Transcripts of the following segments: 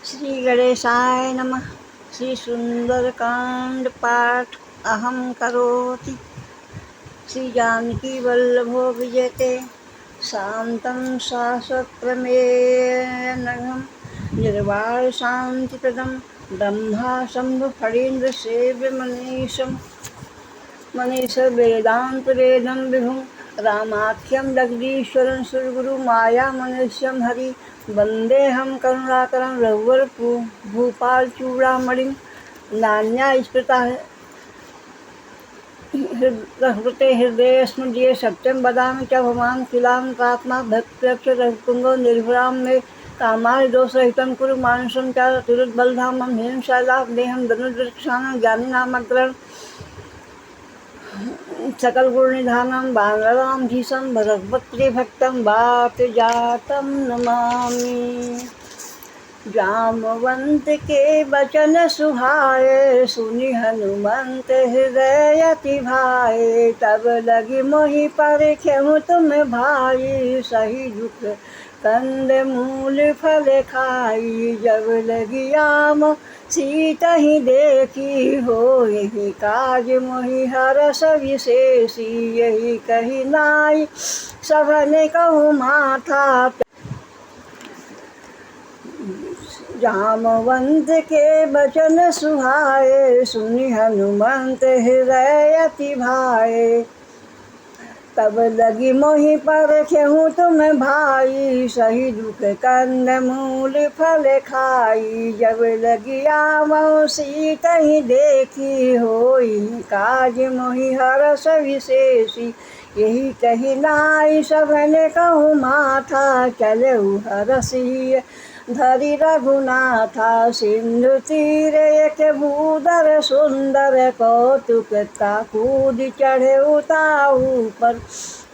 श्री गणेशाय नमः। श्री सुंदरकांड पाठ अहम करोति। श्री जानकी वल्लभो विजयते शांतं शाश्वतप्रमेयनघं निर्वाण शांतिप्रदं ब्रह्मा शंभु फणीन्द्र सेव्य मनीष वेदांत वेदं विभुं रामाख्यं जगदीश्वरं सुरगुरु माया मनुष्यं हरि वंदेहम करुणाकरं रघुवर भूपाल चूड़ामणिं नान्या स्मृता हृते हृदय स्मृतिये सत्यं वदामि च भवान् किलान्तात्मा भक्त्यक्ष रघुकुंगो निर्भरां मे कामाय दोषरहितं कुरु मानसं च तिरुद्बलधामं हिंसालाभ देहं धनुर्वृक्षानं ज्ञानिनामग्रं सकल गुण निधानम बांगराम धीशम भगवत्प्रिय भक्तम बात जातम नमामि। जामवंत के वचन सुहाए सुनि हनुमंत हृदय अति भाए तब लगी मोहि पर खेहूँ तुम भाई सही दुख कंद मूल फल खाई जब लगी आम सीता ही देखी हो यही काज मोहि हरस विशेषी यही कही नाई सबने कहूँ माथा। जामवंत के वचन सुहाए सुनि हनुमंत हृदय अति भाए तब लगी मोहि पर खेहूँ तुम भाई सही दुख कंद मूल फल खाई जब लगी आवो सीता ही देखी होई काज मोहि हरस विशेषी यही कही नाई सबने कहूँ माथा चलऊ हरसी धरि रघुनाथा सिंधु तीर एक बूदर सुंदर कौतुक का कूद चढ़े उताऊ पर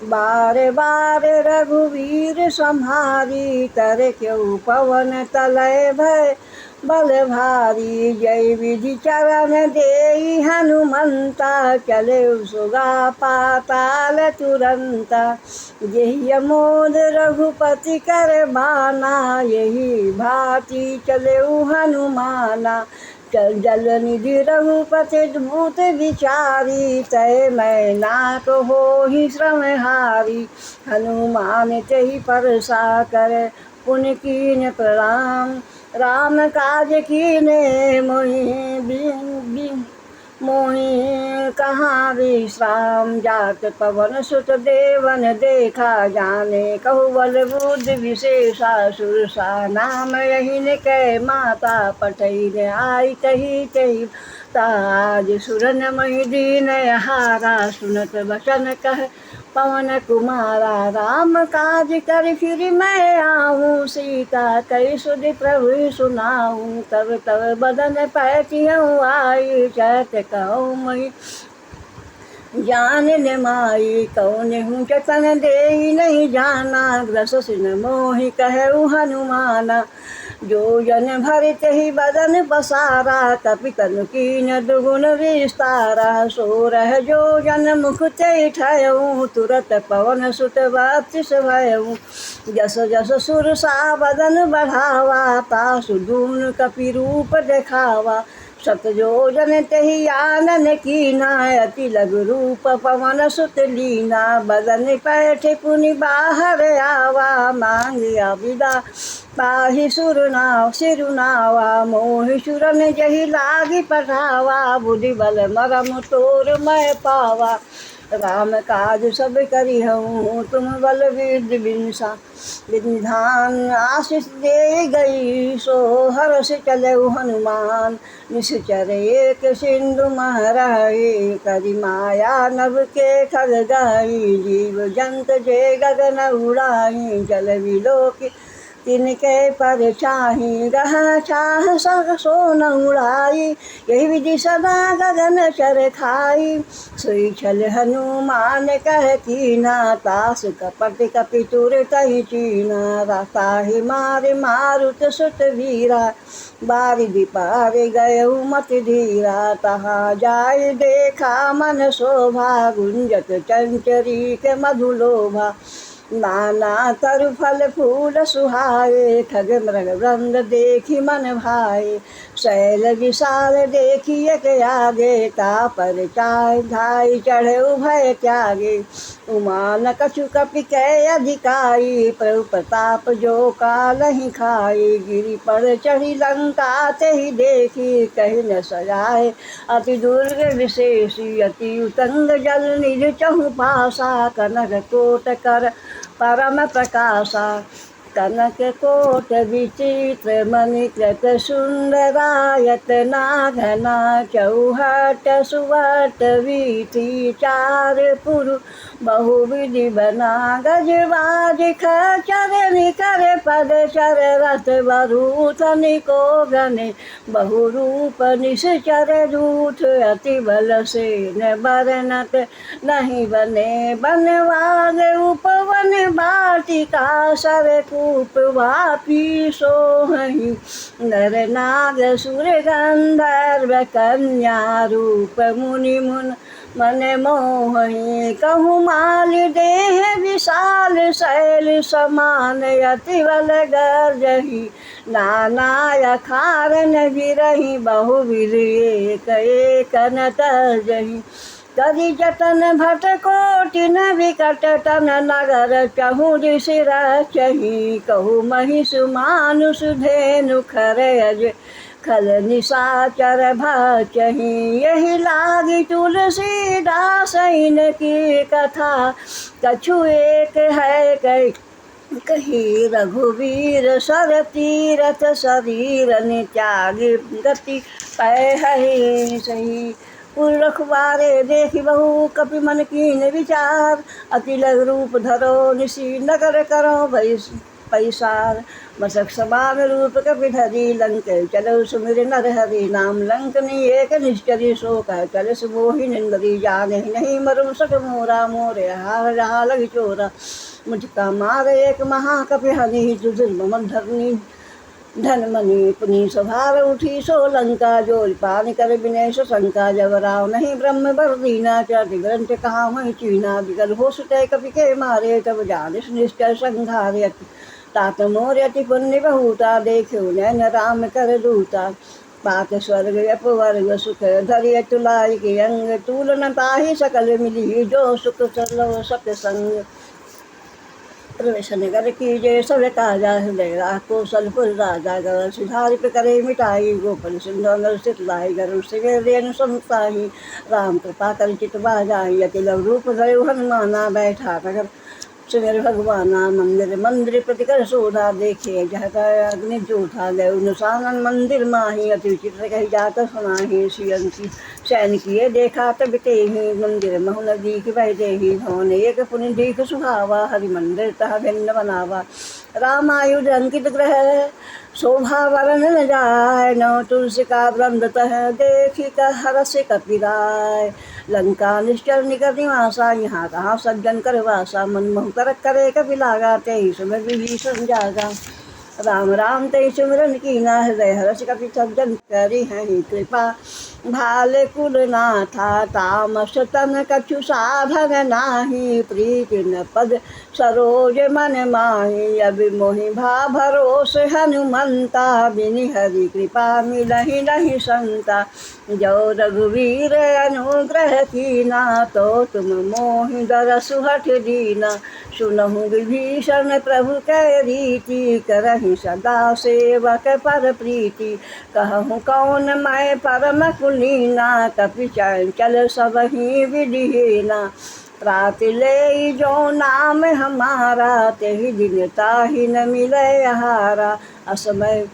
बार बार रघुवीर संहारी तर क्यों पवन तलय भय बल भारी जय विधि चरण देई हनुमंता चले सुगा पाताल तुरंता यही अमोद रघुपति कर बाना यही भांति चले हनुमाना चल जल निधि रघुपति भूत विचारी तय मैं नाक हो ही श्रम हारी हनुमान तेहि परसा कर पुण्य कीन प्रणाम राम काज कीने मोहि कहाँ विश्राम जात पवन सुत देवन देखा जाने कहु बल बुद्धि विशेषा सुरसा नाम यही ने कह माता पठई ने आई कही कही ताज सुरन मही दीन हारा सुनत वचन कह पवन कुमारा राम काज कर फिर मैं आऊँ सीता कई सुधि प्रभु सुनाऊँ तब तब बदन पैतियऊँ आई चैत कहूँ मई जान ने माई कौन हूँ चतन दे नहीं जाना ग्रस सिन मोहि कहु हनुमाना जो जन भरित ही बदन पसारा कपि तनु कीन दुगुण विस्तारा सोरह जो जन मुख ते ठयऊँ तुरत पवन सुत बत्तिस भयऊँ जस जस सुरसा बदन बढ़ावा तासु दून कपि रूप देखावा सतजोजन तेहि आनन कीना अति लघु रूप पवन सुत लीना बदन पैठ पुनि बाहर आवा मांगिया विदा पाहि सिरुनावा मोहि सुरन जहि लागी पठावा बुद्धि बल मरम तोर मैं पावा राम काज सब करी हूँ तुम बल विद्य विधान आशीष दे गई सो हर्ष चले हनुमान निश्चर एक सिंधु महराई करी माया नभ के खग गई जीव जंत जे गगन उड़ाई जल विलोक तिनके पर चाही गह चाह सग सोन उड़ाई यही विधि सदा गगन चर खाई सोई छल हनुमान कह कीना तास कपट कपि तुर तहि चीना राताहि मारे मारुत सुत वीरा बारिधि पार गयउ मत धीरा तहाँ जाय देखा मन शोभा गुंजत चंचरी के मधुलोभा नाना तरु फल फूल सुहाए, खग मृग वृंद देखी मन भाए। शैल विशाल देखिए के आगे, तापर चाय धाई चढ़े उभय त्यागे। उमान कछु कपि कै अधिकाई, प्रभु प्रताप जो काल ही खाई। गिरि पर चढ़ी लंका ते ही देखी, कही न सजाए अति दुर्ग विशेषी। अति उतंग जल निज चहु पासा, कनक कोट कर परम प्रकाशा। कनक कोट विचित्र मणिकृत सुंदरायत, नाघना चौहट सुवट वीथि चार पुरु। बहुविधि बना गजबाज खचर निकर पद चर, रथ बरूथ निको गने बहुरूप निश्चर दूठ। अति बल से न बरनत नहीं बने बनवाग, उपवन बाटिका सरकूप वापी सोहहि। नर नाग सुर गंधर्व कन्या रूप, मुनि मुन मन मोहि। कहूँ माल देह विशाल शैल समान, अति बल गर्जहि नाना अखारन गिरहि। बहुविध एक एक न तर्जहि, करि जतन भट कोटि न विकट तन। नगर चहु दिस रचहि, कहु महिष मानुष धेनु खर अज खल निशाचर भचहि। यही लागी तुलसीदास इनकी कथा, कछु एक है कही। रघुवीर सर तीरथ शरीर त्यागी, गति पै हहि सही। पुर रखवारे देखी बहु, कपि मन कीन विचार। अति लघु रूप धरो निशी, नगर करो पैसार। मसक समान रूप कपि धरी, लंक चलो सुमिर नर हरि नाम। लंकनी एक निश्चरी, सो कह चल मोहि निंदरी। जाने नहीं मरु सक मोरा, मोरे हार रहा लग चोरा। मुझका मार एक महाकपि हनि, दुर्मन धरनी धन मणि पुनि स्वभाव उठी। सो लंका जोर पान कर विनय शंका, जब राव नहीं ब्रह्म बर दीना। चरति ग्रंथ कहा मैं चीना, विकल हो सुतय कपि के मारे। तब जानिस निश्चर संघारे, तात मोर अति पुण्य बहुता। देखो नैन राम कर दूता, पात स्वर्ग अपवर्ग सुख धरि तुलाई के अंग। तुलन ताहि सकल मिली, जो सुख सर्व सत्संग। प्रवेश नगर कीजे सब काजा, हृदय कौशलपुर राजा। गवर सिधारिप करे मिटाई, गोपल सिंधु स्थित लाई। गरुड़ सिंह रेणु समुताही, राम कृपा कर चित बाजाई। अति लघु रूप धरे हनुमाना, बैठा नगर सुमेर भगवाना। मंदिर मंदिर प्रतिकर सोधा, देखे जहत अग्नि जोधा। गए नुसानन मंदिर माही, अति विचित्र कही जात सुनाही। सियंती सैन किए देखा तब तेहि, मंदिर महु न दीख बहते ही। भवन एक पुनि दीख सुहावा, हरि मंदिर तह भिन्न बनावा। रामायुध अंकित ग्रह, शोभा वरन न जाय। नौ तुलसी का वृंद तह, देखी कह हरस कपिराय। लंका निश्चर निकट निवासा, यहाँ कहाँ सज्जन कर वासा। मनमोह तरक करे कपि लागा, तेहि समय विभीषण जागा। राम राम ते सिमरन कीना, हृदय हर्ष कपि सज्जन करी हैं कृपा। भाले कुल नाथा तामस तन, कछु साधन नाही। प्रीति न पद सरोज मन माही, अभि मोहि भा भरोस हनुमंता। बिनि हरि कृपा मिलहि नहीं संता, जो रघुवीर अनुग्रह कीना। तो तुम मोहि दरसु हठ दीना, सुनहु विभीषण प्रभु कै रीति। करहि सदा सेवक पर प्रीति, कहूँ कौन मैं परम कुलीना। कपि चंचल सबहि विधिहीना, प्राति ले जो नाम हमारा। तेहि दिन ताहि न मिलै आहारा, असमय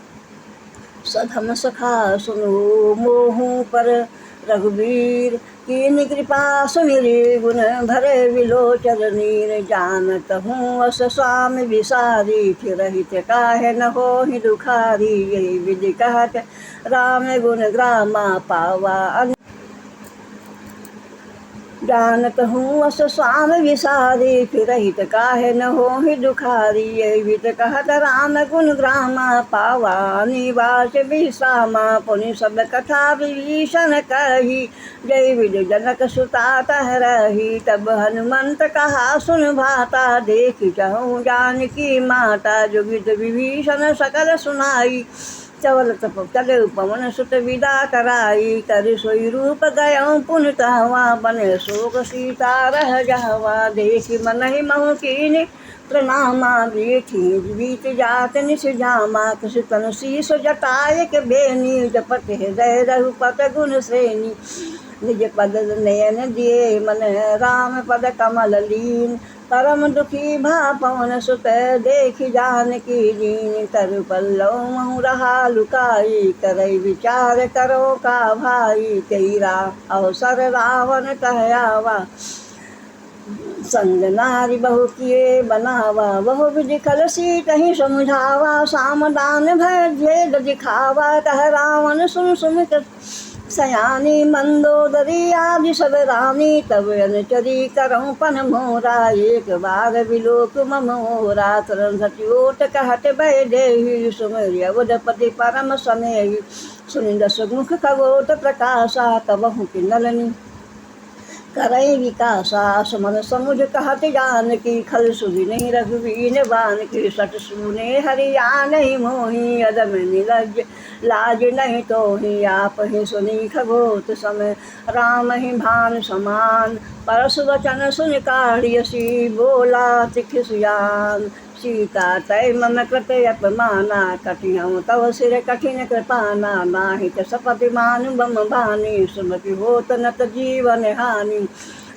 सधम सखा सुनु मोहु पर। रघुवीर कीन कृपा सुमिरि, गुण भरे विलोचन नीर। जानत हूँ अस स्वामी विसारी, फिरहित काहे न होहि दुखारी। यही विधि कहत राम गुण ग्रामा पावा, जानत हूँ अस स्वाम विसारी, फिरहित काहे न होहि दुखारी। ये वित कहत राम गुण ग्रामा, पावा निवास विश्रामा। पुनि सब कथा विभीषण कही, जय विजय जनक सुता तह रही। तब हनुमंत कहा सुन भाता, देख चहु जानकी माता। जुगित विभीषण सकल सुनाई, चवल तप चले पवन सुत विदा कराई। कर सोई रूप गयो पुन कहवा, बने शोक सीता रह जावा। देखि मनहि महु कीनि प्रणामा, बेठी बीत जात निस जामा। कृष तन शीस जटाय के बेनी, जपत हृदय रघुपत गुण श्रेणी। निज पद नयन दिए मन, राम पद कमल लीन। परम दुखी भा पवन सुत, देखि जानकी दीन। तरु पल्लव महु रहा लुकाई, करई विचार करो का भाई। तेरा अवसर रावण कह आवा, संग नारी बहु किए बनावा। बहु विधि खल सीतहि समुझावा, सामदान भय भेद दिखावा। कह रावण सुन सुमित सयानी, मंदोदरी आदि सब रानी। तब अनुचरी करऊँ पन मोरा, एक बार विलोक मम मोरा। तुरंत हटिओट कहत भय देहि, सुमिरि अवधपति परम सनेहि। सुनि दस मुख खगोत प्रकाशा, कबहु किन्नलनि करई विकासा। सुमन समुझ कहत जानकी, खल सुधि नहीं रघुवीर बानकी। सठ सूने हरि आनहि मोहि, अदम निलज्ज लाज नहीं तोहि। आप ही सुनी खगोत समय, राम ही भान समान। परसु वचन सुनि काढ़ियसी, बोला तिख सुजान। सीता तय मम कृते अपमाना, कटिहऊँ तव सिर कठिन कृपाना। नाहित सपति मानु बम भानी, सुमति होत नत जीवन हानि।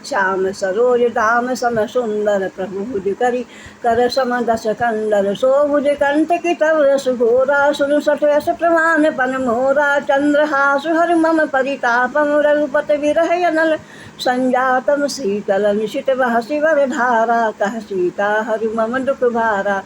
श्याम सरोज दाम सम सुंदर, प्रभु भुज करी कर सम दस कंदर। सो भुज कंठ की तव रस घोरा, सुनु सठ यस प्रमाण पन मोरा। चंद्रहासु हर मम परितापम, रघुपत विरह अनल संजातम। शीतल निशित बहसि वर धारा, कह सीता हरि मम दुख भारा।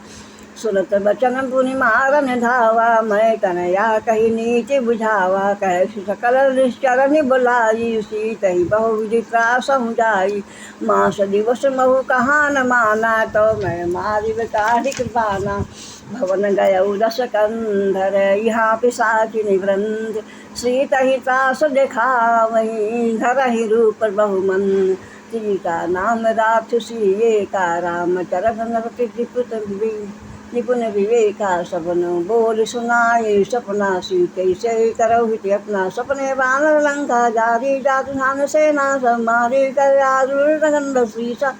सुनत बचन पुनि मारन धावा, मैं तनया कही नीति बुझावा। कह सकल निश्चरनि बुलाई, सीतहि बहु विधि त्रासहु जाई। मास दिवस महु कहाँ न माना, तो मैं मारिब काढ़ि कृपाना। भवन गयउ दस कंधर, यहाँ पिशाचि निवृंद। सीतहि त्रास देखावहीं, धरहि रूप बहुमंद। सीता नाम राक्षसी एका, राम चरन रति निपुण विवेका। सबन बोल सुनाए सपना, सीते से करहु हित अपना। सपने बानर लंका जारी, जात धान सेना सब मारी। कर आरुर गंध सीसा,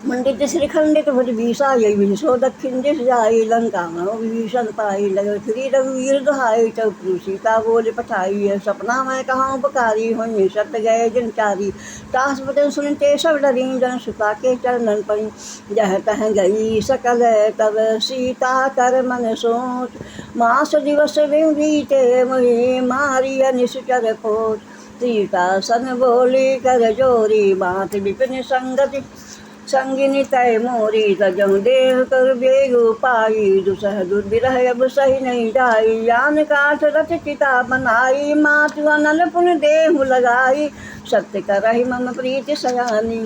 मंडित श्रीखंडित भुज भीषा। यही विषो दक्षिण दिश जाई, लंका में विभीषण पाई। लगे फिरी रघुवीर दुहाई, चौपरू सीता बोल पठाई। सपना मैं कहाँ उपकारी, होई सत गए जिन चारी। तास बचन सुनते सब डरी, जन सुता के चरणन पड़ी। जह तह गई सकल तब, सीता कर मन सोच। मास दिवस बीते मोहि, मारी निश्चर पोच। सीता सन बोली कर जोरी, बात विपिन संगति संगिनी तय मोरी। तजहु देह कर बेगु पाई, दुसह दुर्बिरह अब सही नहीं जाई। यान काठ रच चिता बनाई, मातु अनल पुन देहु लगाई। सत्य करहि मम प्रीति सयानी,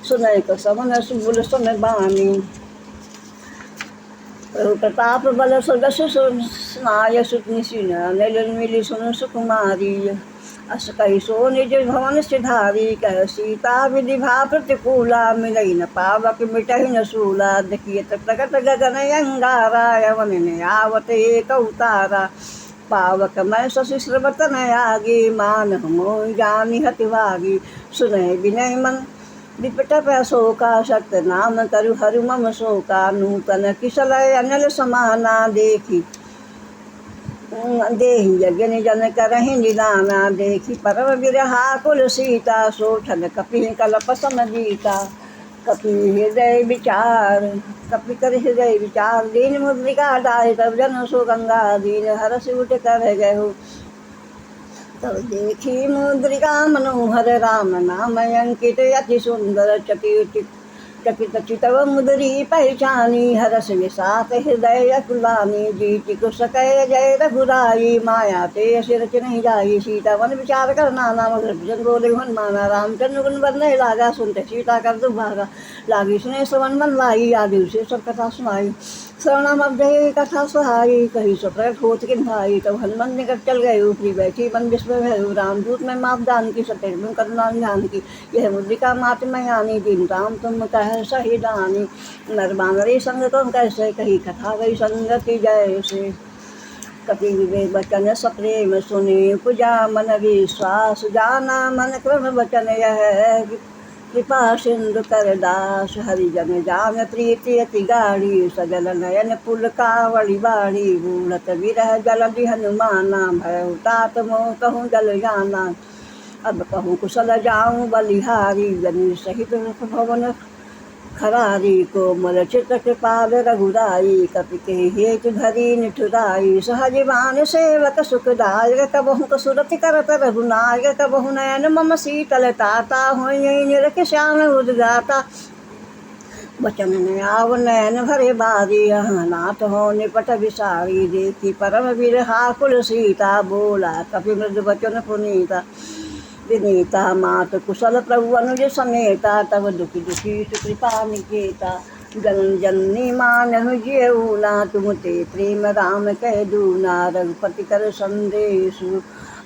सुनय कसमन सुबुल सुन बानी। प्रभु प्रताप बल सुदस सुनाय, सुत निशिन अनिल मिली सुन सुकुमारी। अस कही सो निज भवन सिधारी, कह सीता विधि भा प्रतिकूला। मिलई न पावक मिटहि न सूला, देखियत प्रकट गगन अंगारा। यवन ने आवत एक उतारा, पावक मैं शशि श्रवत न आगे। मान मोहि जानि हति भागी, सुनहि विनय मन विपटप शोका। सत्य नाम करु हरु मम शोका, नूतन किसलय अनल समाना। देखी देहि यज्ञ जन करहि निदाना, देखी परम विरहा कुल सीता। सोचन कपि कलप समजीता, कपि हृदय विचार। कपि कर हृदय विचार, दीन मुद्रिका डाय। तब जन सो गंगा दीन, हरषि उठ कर गहु। तब देखी मुद्रिका मनोहर, राम नाम अंकित अति सुंदर। चकित चकित चितव मुदरी पहचानी, हरस विषात हृदय अकुलानी, जीति कुश कह जय रघुराई, माया ते सिरच नहीं जाई। सीता वन विचार कर नाना, मगर भजन बोले हनुमाना, रामचंद्र गुण बरने लागा, सुनते सीता कर दुभागा, लागी सुने सवन मन लाई, आदि से सब कथा सुनाई। श्रवणम अध्याय कथा सुहाई, कही सो प्रकट होत किन भाई, तब हनुमान निकट चल गए, ऊपरी बैठी मन विस्मय भयउ, रामदूत में माप जान की, सतेज में करुणा ध्यान की, यह मुद्रिका मात में आनी, दीन राम तुम कह सही दानी। नर बानरी संग तुम कैसे, कही कथा गई संगति जैसे, कपि विवेक बचन सप्रेम सुने, उपजा मन विश्वास जाना, मन क्रम वचन यह कृपा सिंधु कर दास, हरिजन जान प्रीति अति गाढ़ी, सजल नयन पुल कावड़ी बाड़ी, बूढ़त विरह जलधि हनुमाना, भय तात मोह कहूँ जल जाना, अब कहूँ कुशल जाऊँ बलिहारी, जनि सहित भवन खरारी, कोमल चित कृपाल रघुराई, कपि के हेतु धरी निठुराई, सहजवान सेवक सुखदायक, कबहु कसुरति करत रघुनायक, कबहु नयन मम शीतल ताता, होई निरख श्याम उद्गाता, बचन नयाव नयन भरे बारी, नाथ हो निपट विसारी, देखी परम विरहा कुल सीता, बोला कपि मृदु बचन पुनीता, विनीता मात कुशल प्रभु अनुज समेता, तब दुखी दुखी सुकृपा निकेता, जनन जननी मानहु जियऊ ना, तुम ते प्रेम राम कह दूना, रघुपति कर संदेशु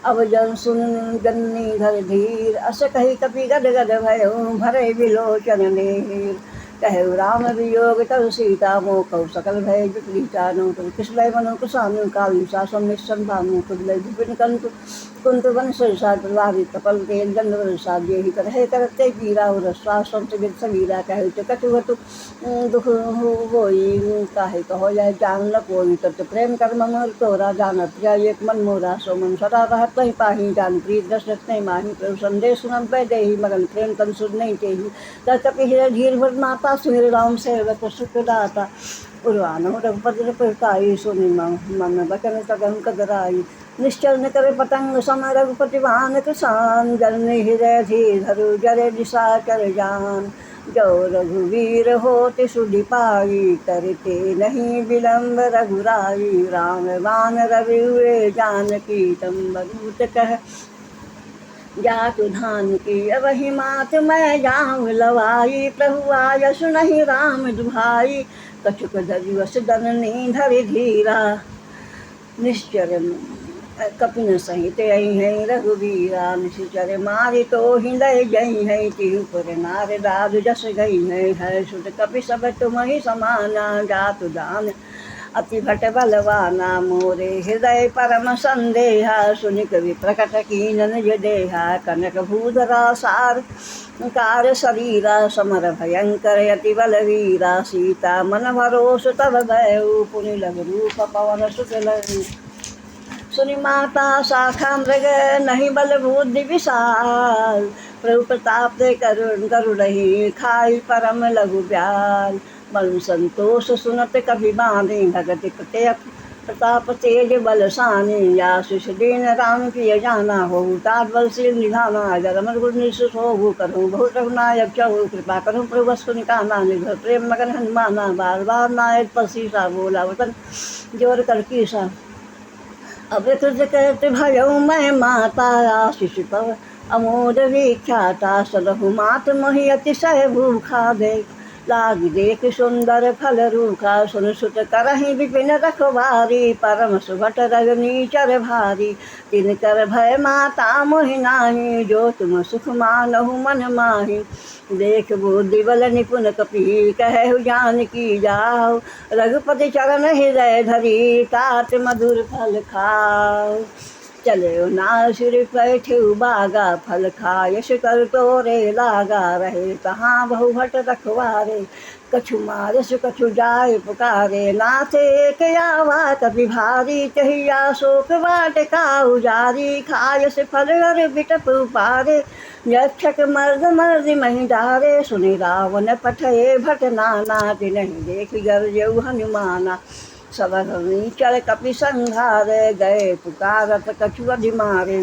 अब जन सुन जननी धर धीर, अस कही कपि गद गद भयो, भरे विलोचन नेर, कहु राम वियोग तब सीता, मोह कहु सकल भय विपरीता, नो तुम किस भय मनो कुसानु, काली सा सम्मिश्रण भानु, खुद लय विपिन कंतु कुंत वन सरसा, तलवारी कपल तेल गंध वर्षा, जेहि करहे करते पीरा, और श्वासम से गिर सवीरा, कहु तो कटु हतु दुख होई, काहे कहो जाय जान न कोई, तत् प्रेम कर मम तोरा, जानत जाय एक मन मोरा, सो मन सदा रहत नहीं पाही, जान प्रीत दशरथ नहीं माही, प्रभु संदेश सुनम पै देहि, मगन प्रेम तन सुध नहीं तेहि, तत्कपि हृदय धीर भर माता, सुमिर राम सेवक सुख दाता, उर्वानो रघुपति पुरताई, सुनि मन बचन तगन कदराई, निश्चल न करे पतंग सम रघुपति वाहन किसान, जन हृदय धीर धरु जरे दिशा कर जान, जो रघुवीर होते सुधि पाई, करते नहीं विलम्ब रघुराई, राम बान रवि हुए जानकी, तम बधूत कह जातु धान की, वही मात मैं जाऊँ लवाई, प्रभु आय सुनहि राम दुहाई, कछुक दरिवस दननी धरि धीरा, निश्चर कपिन सहित आई है रघुवीरा, निश्चर मारि तो हृदय जई है, तिहु पर नार दाद जस गई है सुत कपि सब तुम ही समाना, जातु दान अति भट बलवाना, मोरे हृदय परम संदेहा, सुनि कवि प्रकट कीन निज देहा, कनक भूधरा सार कार शरीरा, समर भयंकर अति बलवीरा, सीता मन भरोस तब भयउ, पुनि लग रूप पवन सुत लहु, सुनि माता शाखा मृग नहीं बल बुद्धि विशाल, प्रभु प्रताप दे करुणहि, खाई परम लघु ब्याल, बल संतोष सुनत कभी बांधे, भगत प्रताप तेज बलसानी, या शिष दीन राम प्रिय जाना, हो तात बलशील निधाना, जरमर गुर निश्चित हो करूँ, बहुत रघुनायक चहु, कृपा करूँ प्रभु वस्तु निकाना, निर्भर प्रेम मगन हनुमाना, बार बार नायक पसीसा, बोला वतन जोर कर कीसा, अब कृत कहते भयउ मैं माता, आशीष पव अमोद विख्याता, सदहु मात मोहि अतिशय भूखा, देख लाग देख सुंदर फल रूखा, सुन सुत करहि विपिन रखवारी, परम सुभट रजनी चर भारी, तिन कर भय माता मोहि नाही, जो तुम सुख मानहु मन माही, देख बुद्धि बल निपुण कपि कहु जानकी जाओ, रघुपति चरण हृदय धरी, तात मधुर फल खाओ, चले नासिर बैठे बागा, फल खायश कर तोरे लागा, रहे तहाँ बहु भट रखवारे, कछु मारस कछु जाय पुकारे, नाथे एक आवा कपि भारी, चहिया शोक वाटिका उजारी, खायस फल हर बिटप उपारे, यक्षक मर्द मर्द मही डारे, सुनि रावण पठये भट नाना, तिनहि देख गरजऊ हनुमाना, सब चल कपि संघारे, गए पुकारत कछु अधिमारे,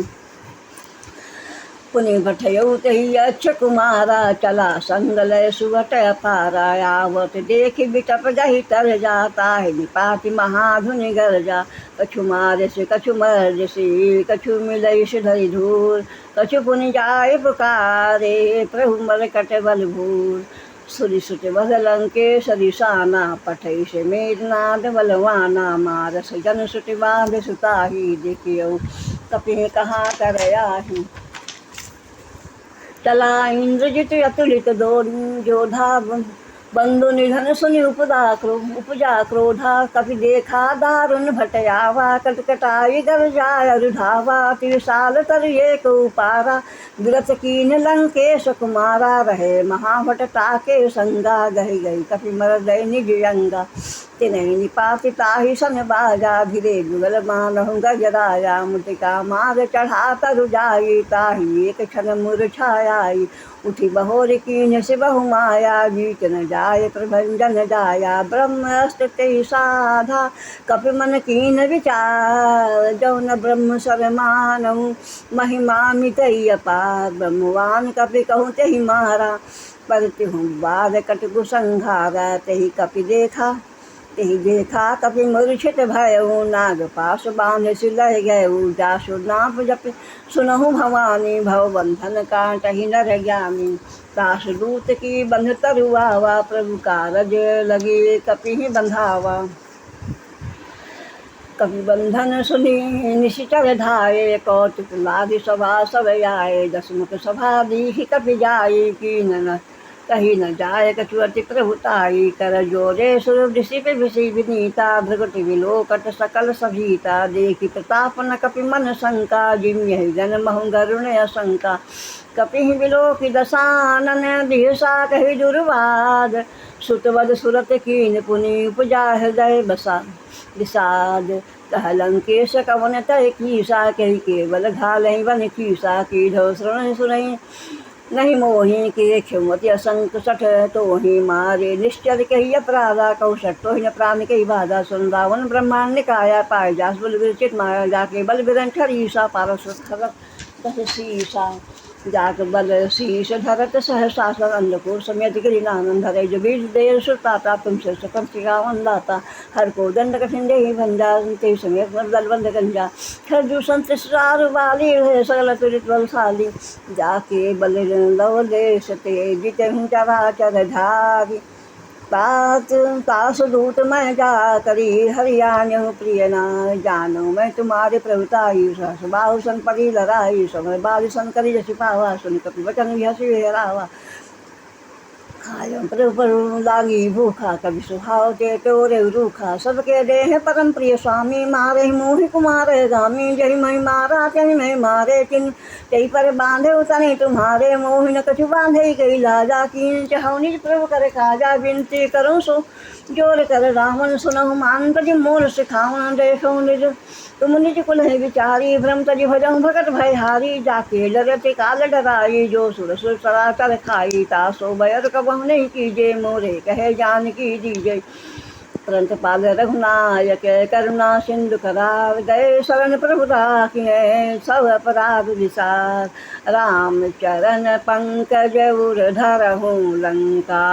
पुनि भटयौ तही अच्छ कुमारा, चला संगलय सुवट अपारा। आवत देखि बिटप जहि तर जाता है, निपाति महाधुनि गर्जा। कछु मार से कछु मर्द से, कछु मिलई धरि धूर। कछु पुनि जाय पुकारे, प्रभु मरकट बल भूर। सुरि सुत बल लंकेश दिशाना, पठई से मेघनाद बलवाना। मारस जन सुति बांध सुताही, देखियौ कपि कहाँ कर आही। चला इंद्रजित अतुलित दोरी, जोधा बंधु निधन सुनि उपजा क्रोधा। कपि देखा दारुण भटयावा, कटकटाई गरजाय रुधावा। त्रिशाल तर एक उपारा, विरत कीन लंकेश कुमारा। रहे महाभट ताके संगा, गही गई कपि मर गए निज अंगा। तिन्हि निपाति ताहि सन बाजा, धीरे जुगल मानहु गजराया। मुटिका मार चढ़ा तरु जाई, ताहि एक क्षण मूर्छाई। उठी बहोर कीन से बहु माया, बीच न जाय प्रभंजन जाया। ब्रह्मस्त्र ते साधा, कपि मन कीन विचार। जौन ब्रह्म सर मानहु, महिमा मिटई अपार। ब्रह्मवान कपि कहूँ तेहि मारा, पर तिहु बाद कटकु संघारा। तेहि देखा कपि मूर्छित भयउ, नाग पाश बांध सिलय गयउ। जासु नाप जप सुनहु भवानी, भव बंधन काटहि नर ज्ञानी। दास दूत की बंध तरुआवा, प्रभु कारज लगे कपि बंधावा। कपि बंधन सुनि निशिचर धाये, कौतुक लादि सभा सब आए। दसमुख सभा दीहि कपि जाई, कीन कही न जाय कछु अति प्रभुताई। कर जोरे सुर ऋषि पे विषि विनीता, भृगुटि विलोकट सकल सभीता। देखि प्रताप न कपि मन शंका, जिम्यहि जन महु गरुण असंका। कपि विलोकि दशानन, दिहसा कहि दुर्वाद। सुतवद सुरत कीन पुनि, उपजा हृदय बसा विषाद। कह लंकेश कवन तय कीसा, कहि केवल घालहि वन कीसा। कीधौ श्रवण सुनहि नहीं मोहि, के क्षमति असंक सठ तोहि मारे। निश्चर कही अपराधा, कहु सठ तोहि न प्राण कही बाधा। सुन रावण ब्रह्मांड निकाया, पाए जास बल विरचित माया। जाके बल विरन ठरीसा, पारस खरत दस शीसा। जाक बल शीश धरत सहसा, अंधकोर समेत गिरिनानंद धरे। जो बीज देर सुताता, तुमसे सकल सिगावन दाता। हर को दंड कठिन देहि भंजा, ते समेत दल बंद गंजा। खरजू संत सार वाली, सकल तुरित बलशाली। जाके बल लव देश ते, जितहु चराचर धारी। तास दूत मैं जा करी, हरियाणु प्रिय नाय। जानो मैं तुम्हारे प्रभुताई, सहस बाहु सन परी लड़ाई। समय बाल सन करी जसि पावा, सुन कपि वचन हसी हेरावा। खायो प्रभु लागी भूखा, कभी सुहाव ते तोरे रूखा। सबके देह परम प्रिय स्वामी, मारे मोहि कुमार गामी। जहि मैं मारा तहि मैं मारे, तिन तही पर बांधे उतने तुम्हारे। मोहि न कछु बांधे गई लाजा, कीन चाहु निज प्रभु कर काजा। विनती करूँ सो जोर कर रावण, सुनहु मान तजि मोर सिखावन। देखो निज तुम निज कुल है विचारी, भ्रम तजि भजहु भगत भयहारी। जाके डरति काल डराई, जो सुर सुर सराचर खाई। तासो बयर कबहु नहीं कीजे, मोरे कहे जानकी दीजे। तुरंत पाल रघुनायक, करुणा सिंधु करार। गए शरण प्रभु राखिए, सब अपराध विसार। राम चरण पंकज उर धरहु, लंका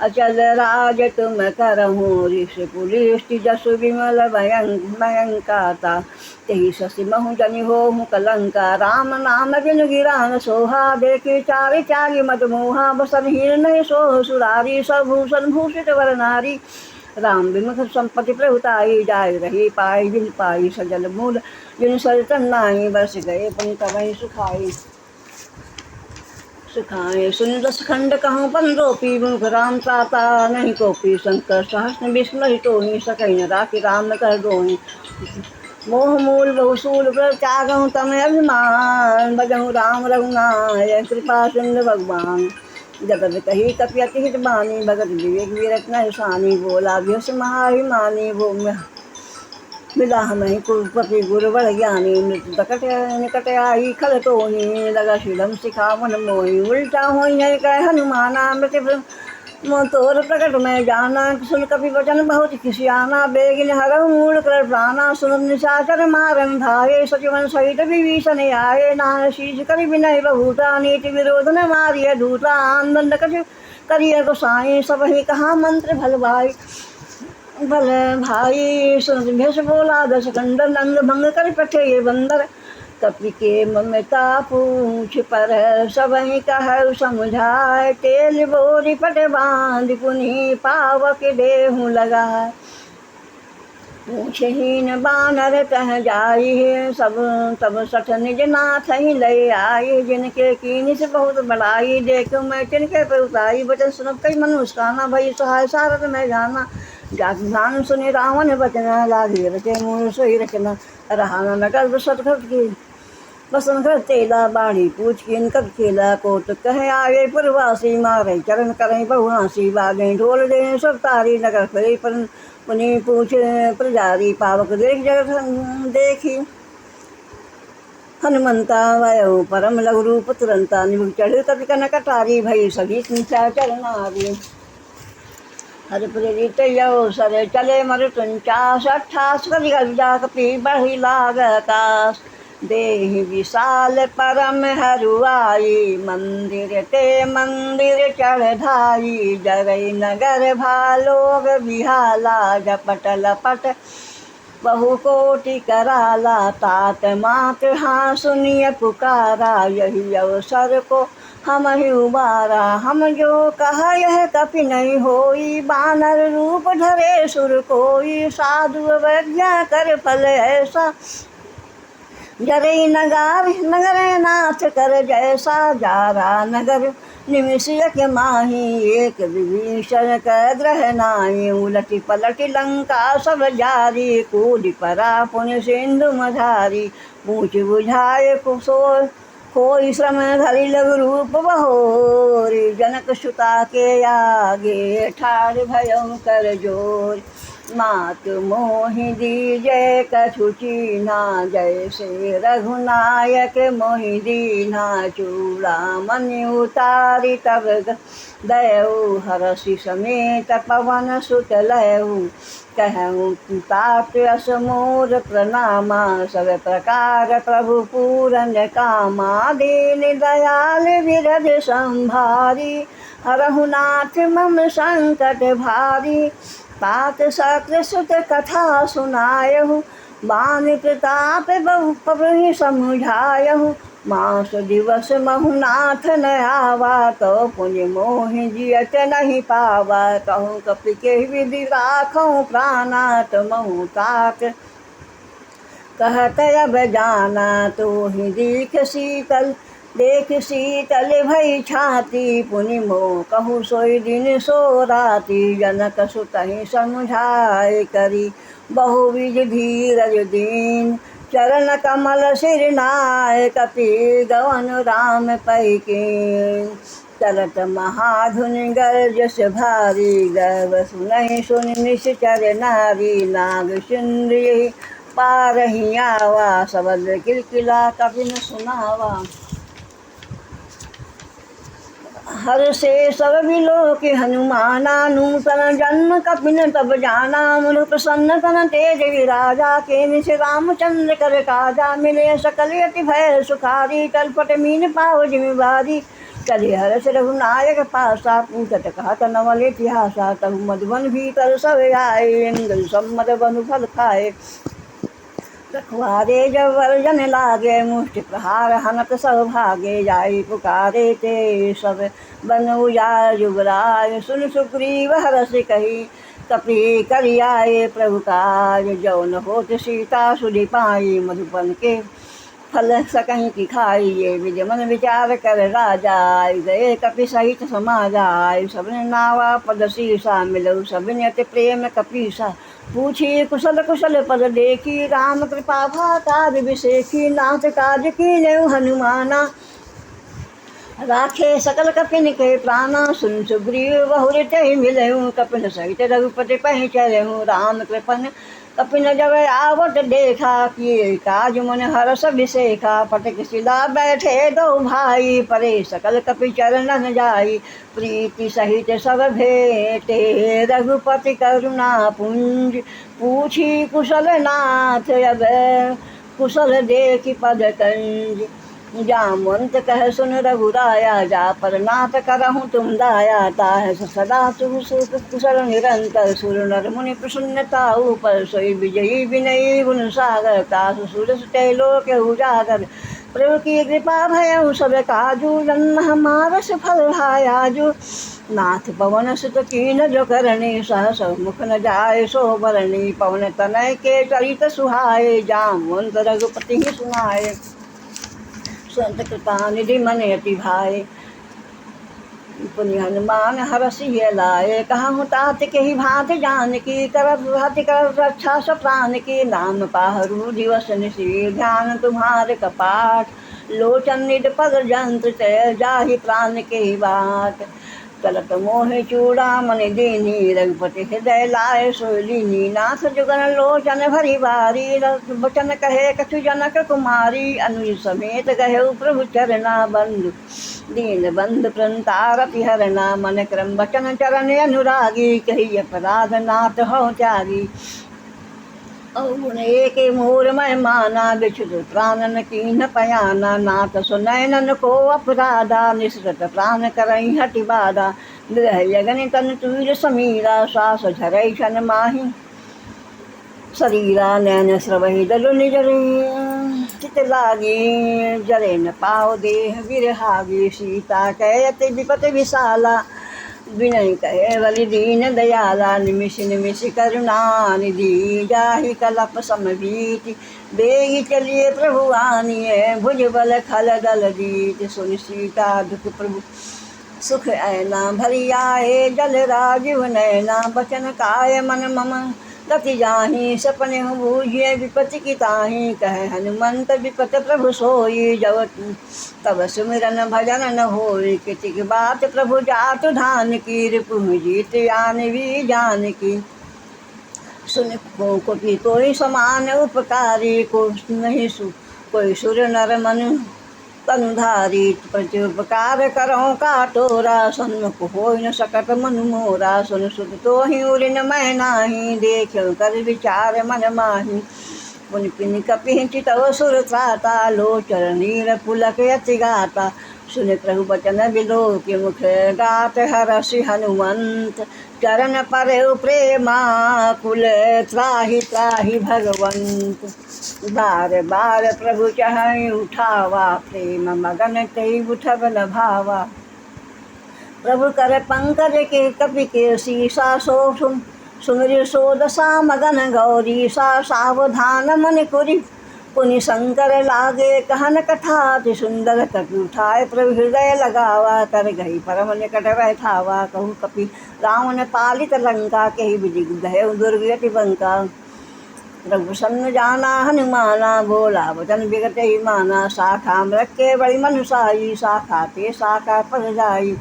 अचल राज तुम करहु। ऋष पुलिष्टि जसु विमल भयंकाता, तेहि शशि महु जनि होहु कलंका। राम नाम बिनु गिरान सोहा, देखि चारि त्यागी मद मोहा। बसन हीन नहीं सोह सुरारी, सब भूषण भूषित वर नारी। राम विमुख संपत्ति प्रभुताई, जाय रही पाई बिन पाई। सजल मूल जिन सरतन नाई, बरस गए पुनि तबहि सुखाए। सुन दस खंड कहूँ पंद्रोपी, मुख राम त्राता नहीं कोपी। शंकर सहस्र विस्मृहि तोहि, सकहि न राखि राम कर दोहि। मोह मूल बहुसूल पर त्यागहु तम अभिमान। भजहु राम रघुनायक, कृपा सिंधु भगवान। जगत कही कपि अति हित बानी, भगत विवेक विरत न सानी। बोला बिहस महाभिमानी, वो मिला हमें कुलपति गुरु बड़ ज्ञानी। मृत्यु निकट आई खल तोहि, लगा शिलम सिखावन मोहि। उल्टा होई है कह हनुमाना, मृत्यु तोर प्रकट में जाना, सुन कपि वचन बहुत खिसियाना। बेगिन हरहु मूल कर प्राणा, सुन निशाचर मारन धाये। सचिवन सहित विभीषण आये, नान शीश कर विनय बहुता। नीति विरोध न मारिय दूता, आनंद कछु करिय गोसाई। सब ही कहा मंत्र भल भाई, सुन भेष बोला दस कंडर। नंद भंग कर पठे ये बंदर, कपि के ममता पूछ पर। सब ही कहु समझाए, तेल बोरी पट बांध पुनि पावक देहु लगाए। पूछहीन बानर कह जाई, सब तब सठ निज नाथ ही लय आई। जिनके कीनी से बहुत बड़ाई, देखो मैं तिनके पर उताई। बचन सुनत कई मन मुस्काना, भई सहाय सारथ में जाना। जाति ध्यान सुनि रावण बचन, लागे रचे मूल सोई रचना। रहा न कर सतखत की बसन घर तेला, बाढ़ी पूछ किन कब खेला। कोत कहे आगे पुरवासी, मारे चरण करें बहुहासी। बागें ढोल दे सब तारी, नगर फिरे पर पुनि पूछ प्रजारी। पावक देख जगत देखी, हनुमंता वयो परम लघु रूप तुरंता। निमुख चढ़ कपि कन कटारी, भई सभी सिंचा चरनारी। हर प्रेरित यो सर चले मरुतुंचास, 28 करि गजा कपि बढ़ी लाग आकाश। देहि विशाल परम हरुआई, मंदिर ते मंदिर चढ़ाई। जरई नगर भालोग बिहाला, झपट लपट बहु कोटि कराला। तात मात हाँ सुनिय पुकारा, यही अवसर को हम ही उबारा। हम जो कहा यह कपि नहीं होई, बानर रूप धरे सुर कोई। साधु अवज्ञा कर फल ऐसा, जरई नगर नाथ कर जैसा। जारा नगर निमिष यक माही, एक विभीषण क ग्रह नाई। उलटी पलटी लंका सब जारी, कूदि परा पुनि सिंधु मझारी। पूछ बुझाए कुशोर कोई श्रम धरि, लघु रूप बहोरी। जनक सुता के आगे, ठाड़ भयउ कर जोर। मात मोहि दीजै कछु कीन्हा, जैसे रघुनायक मोहि दीन्हा। चूड़ामणि उतारी तब दयऊ, हरषि समेत पवन सुत लयऊ। कहऊँ तात अस मोर प्रणामा, सब प्रकार प्रभु पूरन कामा। दीन दयाल विरध संभारी, हरहु नाथ मम संकट भारी। तात सकृत सुत कथा सुनायहु, बान प्रताप बहु प्रभु समुझायहु। मास दिवस महु नाथ न आवा, तो पुनि मोहि जियत नहीं पावा। कहूँ कपि के विधि राखऊँ प्राणा, तुमहु तात कहत अब जाना। तो ही देख शीतल भई छाती, पुनि मोह कहूँ सोई दिन सो राती। जनक सुतहि समुझाए करी, बहुविध धीरज दीन। चरण कमल सिर नाय, कपि गवन राम पै कीन। चलत महाधुनि गर्जस भारी, गर्व सुनहि सुनि निश्चर नारी। नाग सिंधु पारहि आवा, सबद किलकिला कपि न सुनावा। हर से सब बिलो के हनुमाना, नूतन जन्म कपिन तब जाना। मुरु प्रसन्न तन तेज विराजा, के निश रामचंद्र कर काजा। मिले सकल यति भय सुखारी, तलपट मीन पाव जिमिबारी। चले हर्ष रघुनायक पासा, पूछत कहत नवल इतिहासा। तहु मधुबन भीतर सब आए, इंद्र सम्मत बनु फल खाए। रखवारे जब वर्जन लागे, मुष्टि प्रहार हनत सब भागे। जाई पुकारे ते सब बन उजाड़ जुबराय। सुन सुग्रीव हरषि कही, कपि करि आए प्रभु काज। जो न होत सीता सुधि पाई, मधुबन के फल सकहीं की खाई। ये विधि मन विचार कर राजा, गए कपि सहित समाज आए। सबने नावा पद शीसा, मिलऊ सबने अति प्रेम कपीसा। पूछी कुशल कुशल पद देखी, राम कृपा भाता विभिषेखी। नाथ काज कीन्हु हनुमाना, राखे सकल कपिन के प्राणा। सुन सुग्रीव बहुर तेहि मिलऊ, कपिन सहित रघुपति पहि चलऊ। राम कृपन कपिन जब आवत देखा किए काज मन हरस विशेखा। पटक सिला बैठे दो भाई परे सकल कपि चरणन जाई। प्रीति सहित सब भेटे रघुपति करुणा पुंज। पूछी कुशल नाथ अब कुशल देखि पद कंज। जामवंत कह सुन रघुराया जा पर नाथ करहूँ तुम दाया। ताह सदा शुभ सुख कुशल निरंतर सुर नर मुनि प्रसन्नता ऊपर। सोई विजयी विनयी गुण सागर तासु सुरस लोक उजागर। प्रभु की कृपा भयउ सब काजू जन्म हमारा सफल आजू। नाथ पवन सुत कीन जो करनी सहस मुख न जाय सो बरनी। पवन तनय के चरित सुहाए जामवंत रघुपति सुनाए। संत कृपा निधि मन अति भाए पुनि हनुमान हरषि लाए। कहाँ तात के ही भात जान की करत हति कर रक्षा सब प्राण की। नाम पाहरु दिवस निशि ध्यान तुम्हारे कपाट। लोचन निज पद जंत्र तय जाहि प्राण के बात। चलत मोहि चूड़ामणि दीनी रघुपति हृदय लाए सोलिनी। नाथ जुगन लोचन भरी बारी वचन कहे कछु जनक कुमारी। अनुज समेत गहे प्रभु चरना बंधु दीन बंधु प्रंतारति हरना। मन क्रम वचन चरण अनुरागी कही अपराध नाथ हो त्यागी। अवगुण एक मोर मैं माना बिछुत प्राणन कीन पयाना। नाथ सुनैनन को अपराधा निसृत प्राण करई हटि बाधा। गृह यगन तन तुर समीरा श्वास झरई क्षण माही शरीरा। नैन स्रवहि दलु निज चित लागी जरे न पाओ देह विरहागी। सीता कहत विपत विशाला विनय कहे बलि दीन दयाला। निमिष निमिष करुणा निधि जाहि कलप समभीति। बेगी चलिए प्रभु आनिए भुज बल खल दल दीत। सुन सीता दुख प्रभु सुख ऐना भरी आए जल राजीव नैना। बचन काय मन मम गति जाहि सपने बूझिए विपत्ति की ताहि। कहे हनुमंत विपत प्रभु सोई जब तब सुमिरन भजन न होई। कितिक बात प्रभु जातु धान की रिपु जीत आन भी जान की। सुन को कोई समान उपकारी को नहीं कोई सुर नर मनु तनुधारी। प्रत्युपकार करो का तोरा सन्मुख हो न सकत मनु मोरा। सुन सुत तो ही उरिन मैं नाही देखो कर विचार मन माही। पुनि पिनि कपि चितव सुर त्राता लोचन नीर पुलक यति गाता। सुन प्रभु बचन बिलोक मुख गात हरषि हनुमंत। चरण परउ प्रेमा कुल त्राहि त्राहि भगवंत। बार बार प्रभु चहई उठावा प्रेम मगन तई उठब न भावा। प्रभु कर पंकज के कपि के शीसा सो सुमिर सो दशा मगन गौरी सा। सावधान मन कुरि पुनि शंकर लागे कहन कथा। अति सुंदर कपि उठाए प्रभु हृदय लगावा। कर गई परम निकट बैठावा। कहु कपि रावण पालित लंका केहि विधि दहु दुर्गति बंका। रघुसन्न जाना हनुमाना बोला वचन विगत ही माना। शाखा मृक्के बड़ी मनुषाई शाखा ते शाखा पर जाई।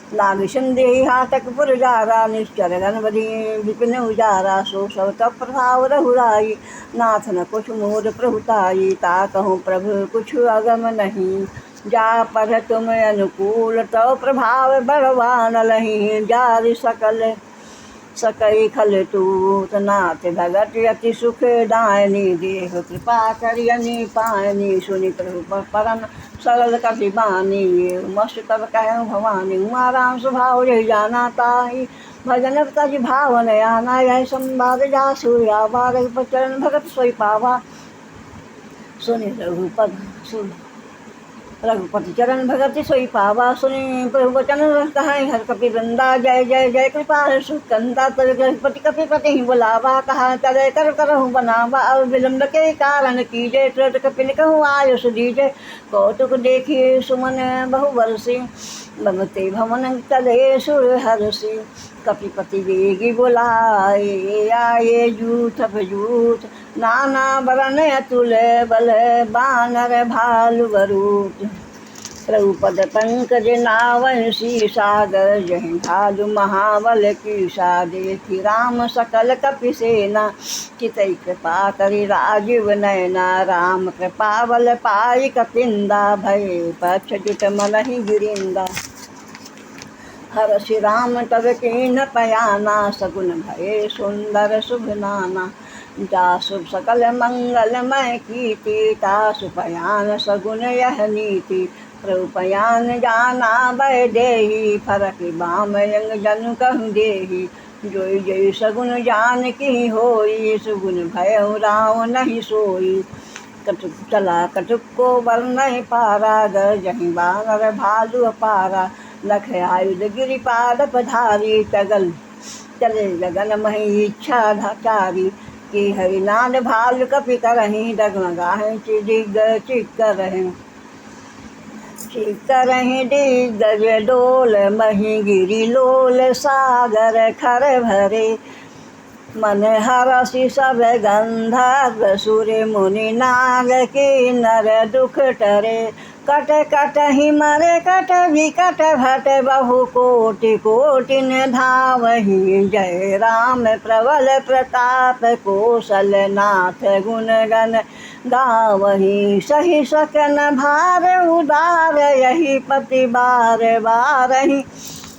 नाग सिंधि हाथक पुर जारा निश्चर गण बधी विपिन उजारा। सो सब तब प्रभाव रघुराई नाथ न कुछ मोर प्रभुताई। ता कहूँ प्रभु कुछ अगम नहीं जा पर तुम अनुकूल। तो प्रभाव बड़वान लही जारि सकल सकई खल तूत। नाथ भगत अति सुख दायनी देह कृपा करियनि पायनी। सुनि प्रभु परम सरल कपि बानी मस्त तब कहूँ भवानी। उमा राम स्वभाव यही जाना ताहि भजन तज भावन आना। यह संवाद जा सूर्या बार चरण भगत सोई पावा। सुनि रघुपद रघुपति चरण भगति सोई पावा। सुनि प्रभु वचन कहाई हर कपि वृंदा। जय जय जय कृपा सुकंदा। तब रघुपति कपि पति ही बुलावा। कहा तय कर करहु बनावा। अब विलम्ब के कारण कीजे तुरत कपि कहूँ आयुष दीजे। कौतुक देखिए सुमन बहु बरसी बमते भवन चले सुर हरसी। कपिपति वेगी बुलाए आए जूथ भजूथ। नाना बरन अतुल बल बानर भालु बरूथ। प्रभुपद पंकज नावंशी सागर जहि भालु महाबल की देखी राम सकल कपि सेना चितई कृपा करि राजीव नयना राम कृपा बल पाई कपिंदा भय पक्ष जुट मनहि गिरिंदा हर श्री राम तब कीन पयाना सगुन भये सुंदर शुभ नाना जासु सकल मंगलमय कीर्ति तासु पयान सगुन यह नीति प्रभुपयान जाना भय देहि फरक बाम यंग जनु कहु देहि जोई जय सगुन जान की होई सुगुन भय राव नहीं सोई कटुक चला कटुक को बल नहीं पारा गर जहीं बानर भालू अपारा लख आयुध गिरिपाद पधारी चगल चले गगन मही इच्छा धाचारी कि हरिनाद भालू कपि करहीं डगमगाहें चिदिग चिक करहीं दिग्गज डोल मही गिरी लोल सागर खर भरे मन हरसि सब गंधर्व सुर मुनि नाग की नर दुख टरे कट कट ही मरे कट विकट भट बहु कोटि कोटिन धावहि जय राम प्रबल प्रताप कौशल नाथ गुण गण गावहि सही सकन भार उदार यही पति बार बारहि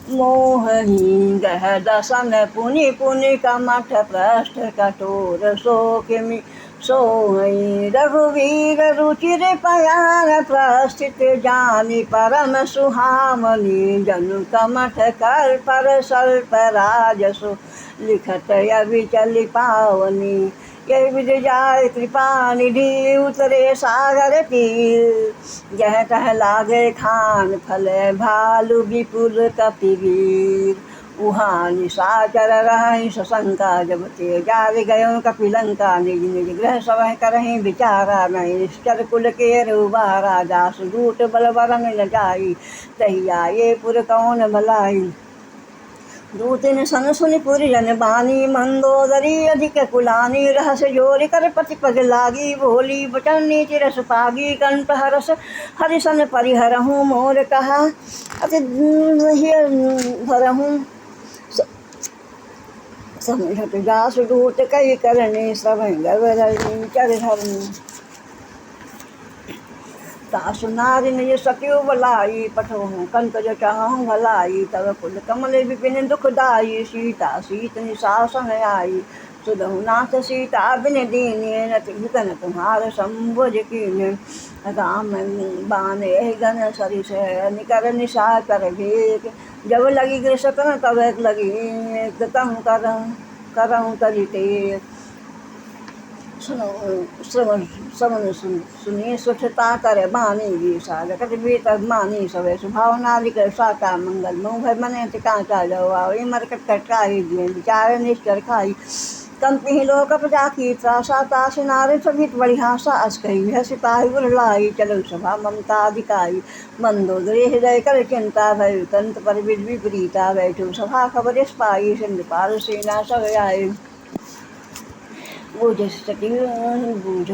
मोहहि गह दसन पुनि पुनि कमठ पृष्ठ कठोर शोकमि सोहई रघुवीर रुचिर पयान प्रस्थित जानी परम सुहामनी जनु कमठ कर पर सल्प राजसु लिखत अविचल पावनी यह विध जाय कृपा निधि उतरे सागर तीर जह तह लागे खान फल भालु विपुल कपिवीर उहाँ निशाचर रहि सशंका जब ते जारि गयो कपिलंका निज निज गृह सवह करहि विचारा नहीं निश्चर कुल के रुबारा जासु दूत बल बरन न जाई तही आये पुर कौन भलाई दूतिन सन सुनि पुरि जन बानी मंदोदरी अधिक कुलानी रहस जोरि कर पति पग लागी भोली बचन नीति रस पागी कंठ हरस हरिसन परिहरहूँ मोर कहा अति भरहूँ समझत जासु दूत कई करने सब गवरनी चर धरनी तासु नारि निज सत्यो बलाई पठोहूँ कंकज चाहूँ भलाई तब कुल कमल विपिन दुखदाई सीता सीत निशासन आई सुदहु नाथ सीता बिन दीने नति विकन तुम्हार संभुज कीन राम बान गन सरिस निकर निशाकर भेक जब लगी गृषकन तब लगी कहूँ करहूँ तरिते सुनो श्रवण श्रवण सुनिए स्वच्छता कर बानी विषा जगत भीतर मानी सवे सुभावना लिकर साका मंगल मुँह भय मने कांचा जाओ आओ मरकट कटकाई दिए विचार निष्कर खाई कंपी लोक प्रजा की त्रासा ताश नारे सभित बड़ी हासा अस कही है सिपाही बुलाई चलो सभा ममता अधिकारी मंदोदरी हृदय कर चिंता भय तंत पर विपरीता बैठो सभा खबर पाई सिंध पार सेना सब आए बूझ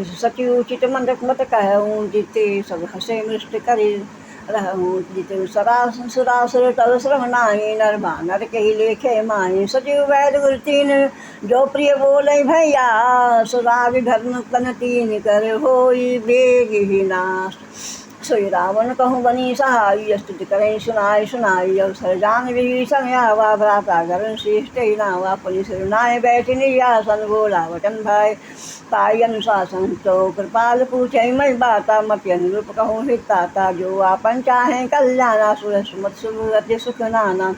सती उचित मंदक मत कहूँ जीते सब हसे मृष्ट करी रहूँ जिते सुरासुर तव श्रवणाई नर बानर कही लेखे माई सचिव वैद गुरु तीन जो प्रिय बोले भैया सुराग धर्म तन तीन कर होई बेग ही नाश सोई रावण कहूँ बनी सहाय स्तुति करें सुनाई सुनाई अवसर जान विभीषण आवा भ्राता गरण श्रेष्ठ नावा पुलिस नाय बैठ नियासन बोला वचन भाई पाई अनुशासन तो कृपाल पूछे मैं बाता मत अनुरूप कहूँ हिताता जो आपन चाहें कल्याणा सुर सुमत सुरति सुख नाना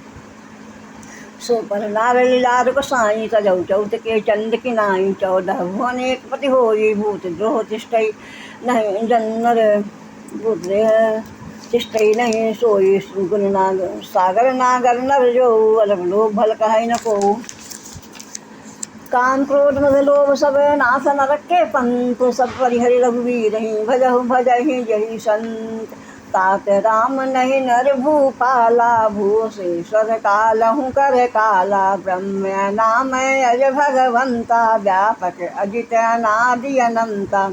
सो पर नार लीलार को साई सजौ चौथ के चंद की नाई 14 भुवन एक पति होई भूत द्रोह तिष्ठई नहीं जन्नर बुद्रे तिष्ठई नहीं सोई गुण नाग सागर नागर नर जो अलग लोग भल कहे न को काम क्रोध मद लोभ सब नाथ नरक के पंथ सब परिहरि रघुवीर ही भजहु भजहि जहि संत तात राम नहीं नर भूपाला भूषेश्वर कालहु कर काला ब्रह्म नाम अज भगवंता व्यापक अजित अनादि अनंता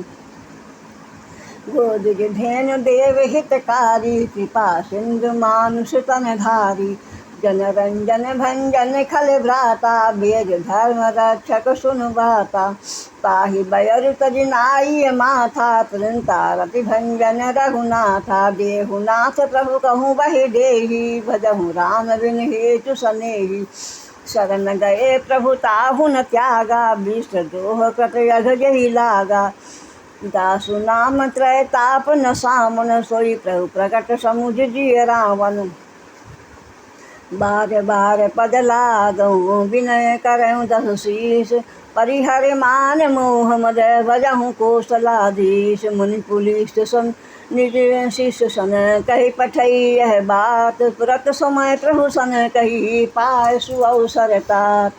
गोद धेनु देव हितकारी कृपा सिंधु मानुष तनधारी जन रंजन भंजन खल भ्राता बेज धर्म रक्षक सुनु बाता ताहि बयर तजिनाई माथा तुरंता रति भंजन रघुनाथा देहुनाथ प्रभु कहूँ बहि देहि भजहु राम बिन हेतु सनेहि शरण गए प्रभु ताहु न त्यागा विष्ट दोह कृत यघ जहि लागा दासु नाम त्रय ताप न सामन सोई प्रभु प्रकट समुझ जिय रावण बार बार पद लागऊँ विनय करऊँ दस शीस परिहर मान मोह मद भजहूँ कोसलाधीश मुनि पुलिस सन निज शिष्य सन कही पठई यह बात तुरत समय प्रभु सन कही पाय सुअवसर तात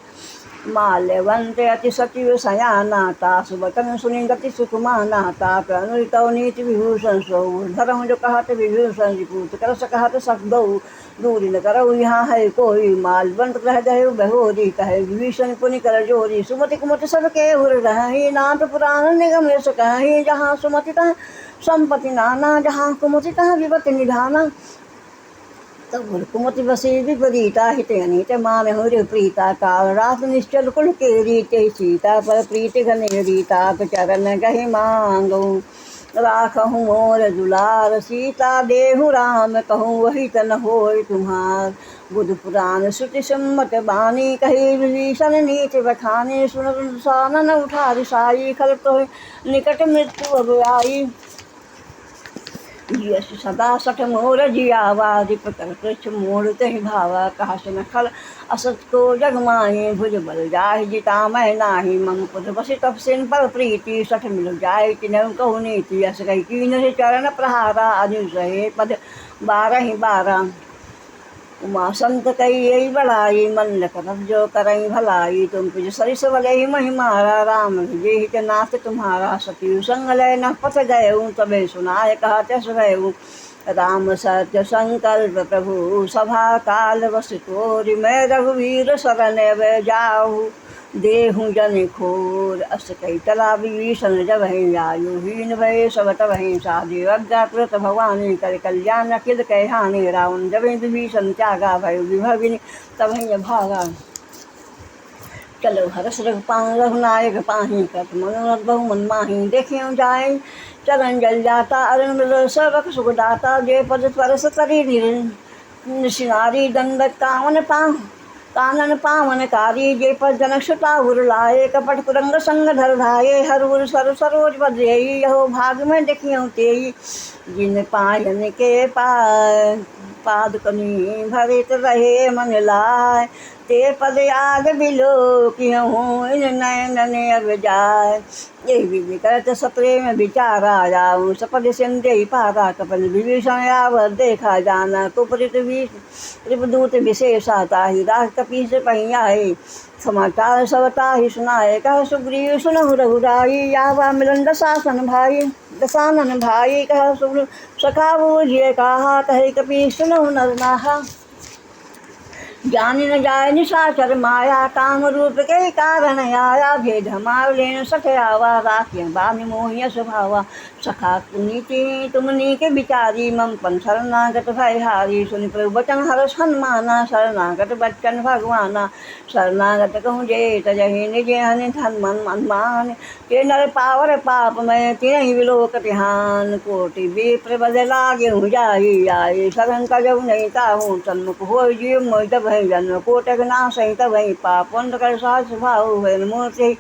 माल्यवंत अति सचिव सयाना तासु वचन सुनि गति सुख माना तात अनुरितौ नीति विभूषण सौ धर्म जो कहत विभूषण जिपूत कर सकहत सक दो दूरी न करऊ यहाँ है कोई मालवंत रह जाए बहोरी कहे विभीषण पुनि कर जोरी सुमति कुमति सब के हुर रही नाथ पुराण निगम यश कहीं जहाँ सुमति तह संपत्ति नाना जहाँ कुमति तह विपत्ति निधाना तब कुमति बसी विपरीता हित अनित मान हुर प्रीता काल रात निश्चल कुल के रीते सीता पर प्रीति घने रीता चरण गहि मांगू राखहूँ मोर दुलार सीता देहु राम कहूँ वही तन होय तुम्हार बुध पुराण श्रुति सम्मत बानी कही विभीषण नीति बखानी सुन सानन उठा रिसाई खल तो निकट मृत्यु अब आई यश सदा सठ मोर जियावा दीप कर पृछ मोर तहि भावा कहा सुन खल असत को जग माही भुज बल जाहि जिता मैं नाही मम पुध बसी तप सिन पर प्रीति सठ मिल जाय तिनहु कहु नीति यस कही कीन चरण प्रहारा अजु सहे पद 12 उमा संत कई यही बड़ाई मन लखनत जो करई भलाई तुम तुझ सरिस भले महिमारा राम विजय के नाथ तुम्हारा सती संग लय न पथ गए तबे सुनाय कहा तस गए राम सत्य संकल्प प्रभु सभा काल वस तोरि मैं रघुवीर शरण वे जाऊ देहु जन खोर अस कई तला विभीषण जब ही आयु हीन भय सब तब ही साधे अज्ञात भगवान कर कल्याण अखिल कह हानि रावण जब विभीषण त्यागा भय विभगिनी तब ही भागा चलो हरस रघुपान रघुनायक पाही कत मनोरथ बहु मन माही देखियो जाए चरण जल जाता अरुण मृद सबक सुखदाता जय पद परस तरी निशिनारी दंडक कावन पाह कानन पावन कारी जय पर जनक सुता उरलाए कपट कुरंग संग धर धाये हर उर सर सरोज बजयी यहो भाग में देखियो तेई जिन पायन के पाद कनी भरित रहे मन लाय ते पद याद बिलो क्यों इन नयन अब जाय यही विधि करत सपरे में विचारा जाऊँ सपद सिंधे पारा कपल विभीषण यावत देखा जाना कुपरित त्रिपदूत विशेषाता ही राज कपी से पहियाए समाचार सबता ही सुनाए कह सुग्रीव सुनहु रघुराई यावा मिलन दशासन भाई कह सुग्रीव सखा बूझिए कहा कहे कपी सुनहु नर नाहा जानी न जाय निशाचर माया काम रूप के कारण आया भेद हमार लेन सखे आवा राखिया बानि मोहिया स्वभावा सखा नीति तुमनी के बिचारी मम पन शरणागत भय हारी सुनि प्रभु बचन हरस हनुमाना शरणागत बच्चन भगवाना शरणागत कहूँ जे तजहि निज हनित हनुमान हनुमान के नर पावर पाप में तिनहि विलोक तिहान कोटि विप्र बद लागे हूँ जाई आई शरण कजऊ नहीं ताहूँ सन्मुख हो जीव मोहि तब जन्म कोटक नाश तब ही पापंड कर सास भाव मूर्ति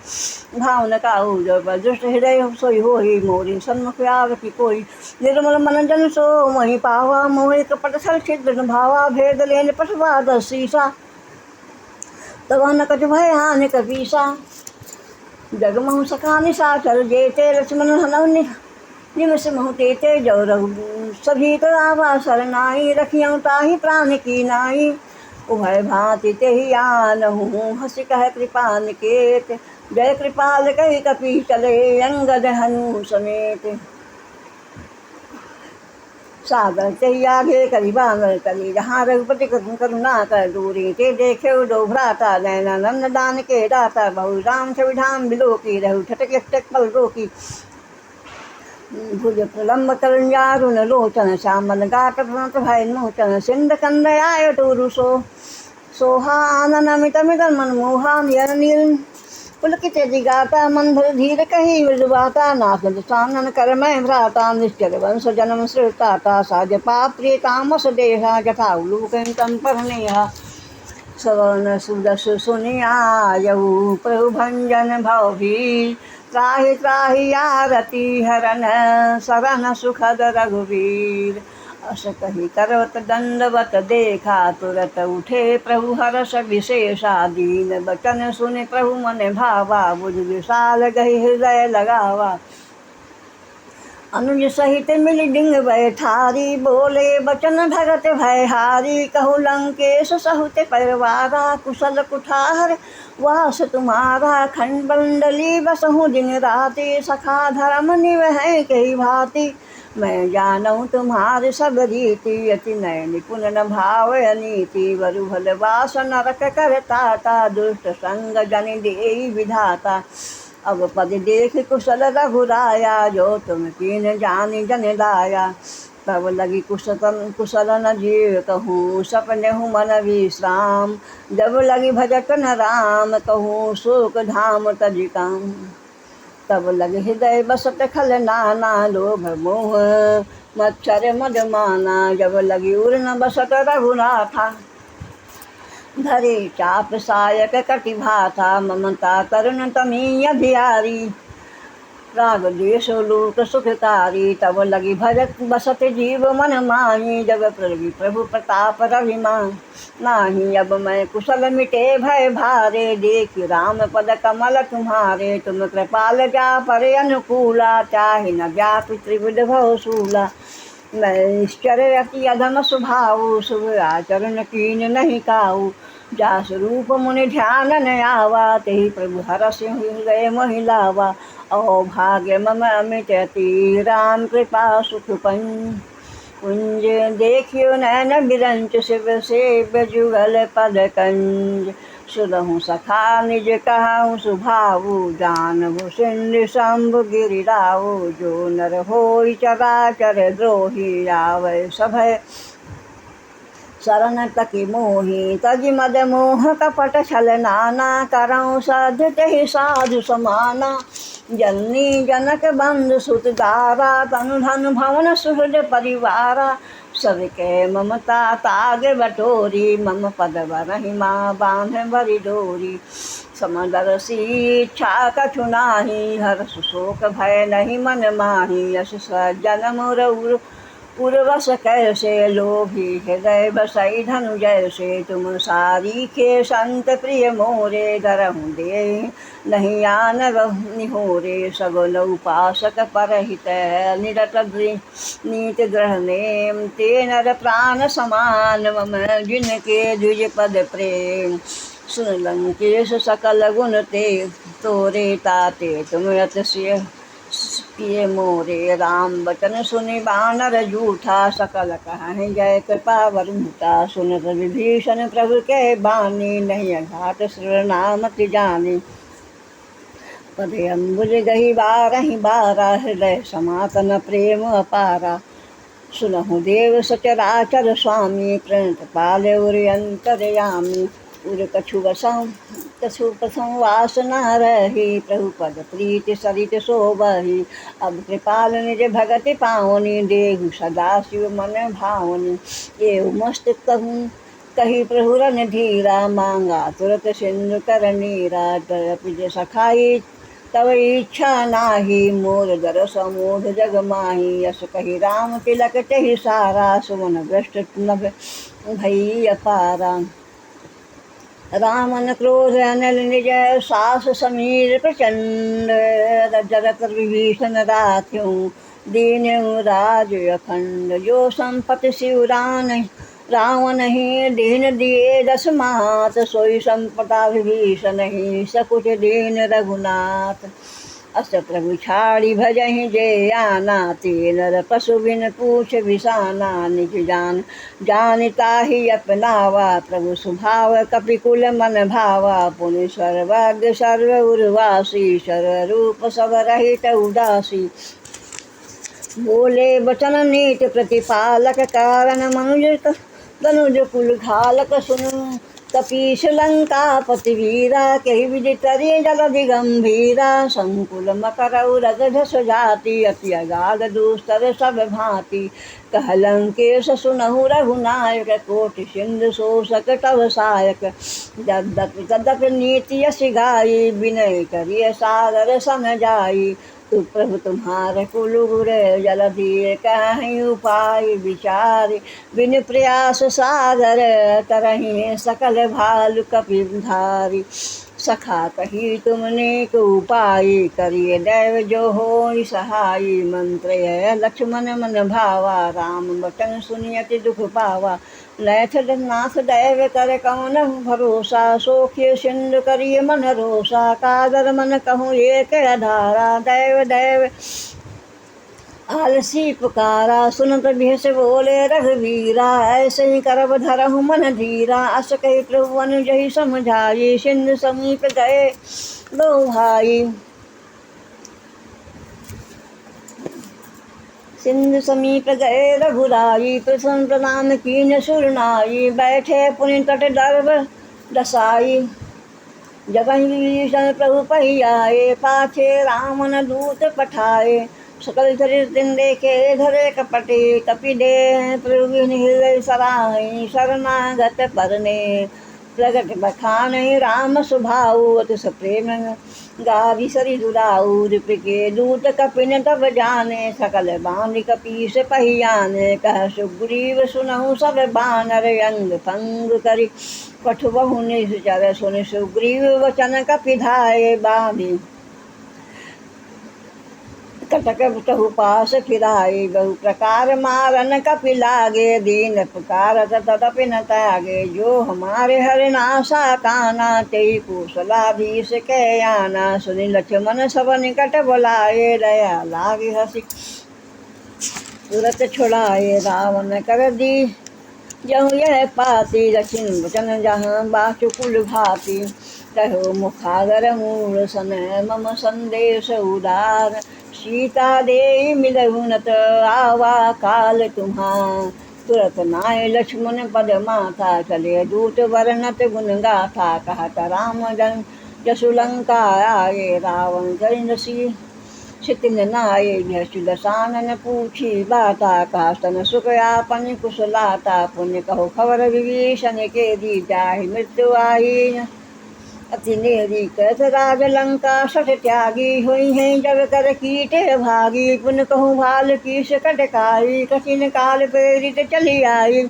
भावना काहू जब दुष्ट हृदय सोई हो ही मोरी सन्मुख आवती कोई निर्मल मन जन सो मोहि पावा मोहि कपट छल छिद्र भावा भेद लेन पटवा दशीसा तब न कट भय हानि कपीसा जगमहु सखा निशाचर जेते लक्ष्मण हनवनि निमस महु तेते जो रघु सभी तो आवा शरनाई रखियों ताहि प्राण की नाई उभय भांति ते ही आन हूँ हसी कह कृपान केत जय कृपाल कही कपी चले अंगद हनु समेत सागर ते आगे करी बांगर करी जहाँ रघुपति करुणा कर दूरी ते देखे दो भ्राता नैना नंद दान के दाता बहु राम छवि धाम बिलो की रहु ठटक टक पल रोकी भुज प्रलम्ब करंजारुण लोचन श्यामल गाट प्रणत भय मोचन सिंध कंदयाय टूरु सोहा आनन मित मित मन मोहा निर नील पुलकित जिगाता मंधर धीर कही विजुबाता नाथ सानन कर मैं भ्राता निश्चर वंश जन्म श्रेष्ठाता साज पाप प्रियतामस देहा जथा उलूक तम परनेहा सवन सुदस सुनिया यऊ प्रभु भंजन भव भी त्राहि त्राहि आरती हरन शरण सुखद रघुवीर अस कही करवत दंडवत देखा तुरत उठे प्रभु हरष विशेषा दीन बचन सुने प्रभु मन भावा बुझ विशाल गही हृदय लगावा अनुज सहित मिल डिंग बैठारी बोले बचन भगत भयहारी कहु लंकेश सहुते परवारा कुशल कुठार वास तुम्हारा खंड बंडली बसहु दिन राति सखा धर्म निवह कही भांति मैं जानूँ तुम्हारे सब रीति अति नय निपुण न भाव अनीति वरु भलवास नरक करता दुष्ट संग जन दे विधाता अब पद देख कुशल रघुराया जो तुम कीन जानी जन लाया तब लगी कुशल न जीव कहूँ सपने हूँ मन विश्राम जब लगी भजत न राम कहूँ सुख धाम तजिकाम तब लगे हृदय बसत खल नाना लोभ मोह मच्छर मदमाना जब लगी उर न बसत रघुनाथा धरे चाप सायक कटि भाथा ममता करुण तमी अधियारी राग द्वेष लोक सुखकारी तब लगी भजत बसत जीव मन माही जब प्रभु प्रभु प्रताप रविमा नाही अब मैं कुशल मिटे भय भारे देख राम पद कमल तुम्हारे तुम कृपाल जा परे अनुकूला चाहे न व्यापि त्रिविध भव सूला मैं ईश्वर अति अधम स्वभाव शुभ आचरण कीन नहीं काऊ जास रूप मुनि ध्यान न आवा तेहि प्रभु हरस हृदय महिलावा अभाग्य मम अमित अति राम कृपा सुख कुंज देखियो नैन बिरंच शिव सेव्य जुगल पद कंज सुनहु सखा निज कहूँ सुभावु जानहु सिंधु शंभु गिरिरावु जो नर होई चराचर द्रोही आवै सभय शरण तकी मोही तज मद मोह कपट छल नाना करऊँ साधु तेहि साधु समाना जननी जनक बंधु सुत दारा तनु धन भवन सुहृद परिवारा सबके ममता ताग बटोरी मम पद बरहिमा बांध बरी डोरी समदर सी इच्छा कछु नाही हर्ष शोक भय नहीं मन माही यश सज्जन मोर उर्वश कैसे लोभी हृदय बसई धनु जैसे तुम सारी के संत प्रिय मोरे धरहूँ दे नहीं आन निहोरे सगुन उपासक परहित निरत नीत ग्रहणे ते नर प्राण समान मम जिनके द्विज पद प्रेम सुन लंकेश सकल गुण ते तोरे ताते तुम अतिशय पिए मोरे राम बचन सुनि बानर जूठा सकल कहां जय कृपा वरुता सुनत विभीषण प्रभु के बानी नहीं घाट श्र नाम जानी पदे अम्बुज गही बारहि बारा हृदय समातन प्रेम अपारा सुनहु देव सचराचर स्वामी प्रणत पाले उर अंतरयामी उर कछु पसंग वासना रही प्रभु पद प्रीति सरित शोभही अब कृपाल निज भगति पावनी देहु सदा शिव मन भावनी एव मस्त कहूँ कही प्रभु रन धीरा मांगा तुरत सिंधु कर नीरा तरपिज सखाई तव इच्छा नाही मोर दर समूढ़ जग माही यस कही राम तिलक तेहि सारा सुमन भ्रष्ट नभ भई अपारा रामन क्रोध अनल निज सास समीर प्रचंड जरत विभीषण रात्यों दीन राज अखंड जो संपत्ति शिवरान रावण ही दीन दिए दस मात सोई संपदा विभीषण ही सकुच दीन रघुनाथ अस प्रभु छाड़ी भजहि जे आना तेनर पशु बिन पूछ विसाना निज जान जानता ही अपनावा प्रभु स्वभाव कपिकुल मन भावा पुनि सर्वज्ञ सर्व उर्वासी सर्व रूप सब रहित उदासी बोले बचन नीति प्रतिपालक कारण मनुज कुल घालक सुनु। कपीश लंकापति वीरा कहि विधि तरि जलधि गंभीरा। संकुल मकर उरग झस जाति अति अगाध दुस्तर सब भांति। कह लंकेश सुनहु रघुनायक कोटि सिंधु शोषक तव सायक। यद्यपि नीति यश गाई विनय करिय सागर सन जाई। तु प्रभु तुम्हारे कुल गुर जलधि कहीं उपाय विचार। बिन प्रयास सागर तरहि सकल भालु कपिधारी। सखा कही तुमने को उपाय करिए दैव जो हो सहाय। मंत्र यह लक्ष्मण मन भावा राम बचन सुनियति दुख पावा। लैथ नाथ दैव कर कौन भरोसा सोख्य सिंधु करिए मन रोसा। कादर मन कहूँ एक अधारा दैव दैव आलसी पुकारा। सुनत बिहस बोले रघुवीरा ऐसे ही करब धरहु मन धीरा। अस कही प्रभु अनुजहि समझाई सिंधु समीप गए दो भाई। सिंधु समीप गए रघुराई प्रसन्न प्रणाम कीन सुरनाई। बैठे पुनि तट दर्भ दसाई जगहि विभीषण प्रभु पहियाए। पाछे रामन दूत पठाए सकल चरित दिन देखे धरे कपटे। कपि दे प्रभु हृदय सराहि शरणागत परने। प्रगट बखानहि राम सुभाऊ अति सप्रेम गारी सरि दुराऊ। रिपके दूत कपिन तब जाने सकल बांधि कपीस पहियाने। कह सुग्रीव सुनहु सब बानर अंग भंग करि कठु बहु निश्चर। सुनि सुग्रीव वचन कपि धाये बांधि कटक चहु पास फिराए। बहु प्रकार मारन कपि लागे दीन पुकारत तदपि न त्यागे। जो हमारे हरिनाशा काना तेई कुशलाधीश के आना। सुनि लक्ष्मण सब निकट बुलाए दया लागे हसी तुरत छुड़ाए। रावण कर दी जहु यह पाती दक्षिण वचन जहाँ बाचुकुल भाती। कहो मुखागर मूल सन मम संदेश उदार। सीता दे मिलहु नत आवा काल तुम्हार। तुरत नाय लक्ष्मण पद माथा चले दूत वर्णत गुण गाथा। कहत राम जन जसु लंका आए रावण जरिंदसी सितिन नाये। भ्यसु दसानन पूछी बाता कहा स्तन सुख आपन कुशलाता। पुण्य कहो खबर विभीषण के दी जाहि मृत्यु आई। अति नेरी कहत राज लंका सठ त्यागी। हुई हैं जब कर कीटे भागी। पुन कहूँ भाल की कटकाई कठिन काल प्रेरित चली आई।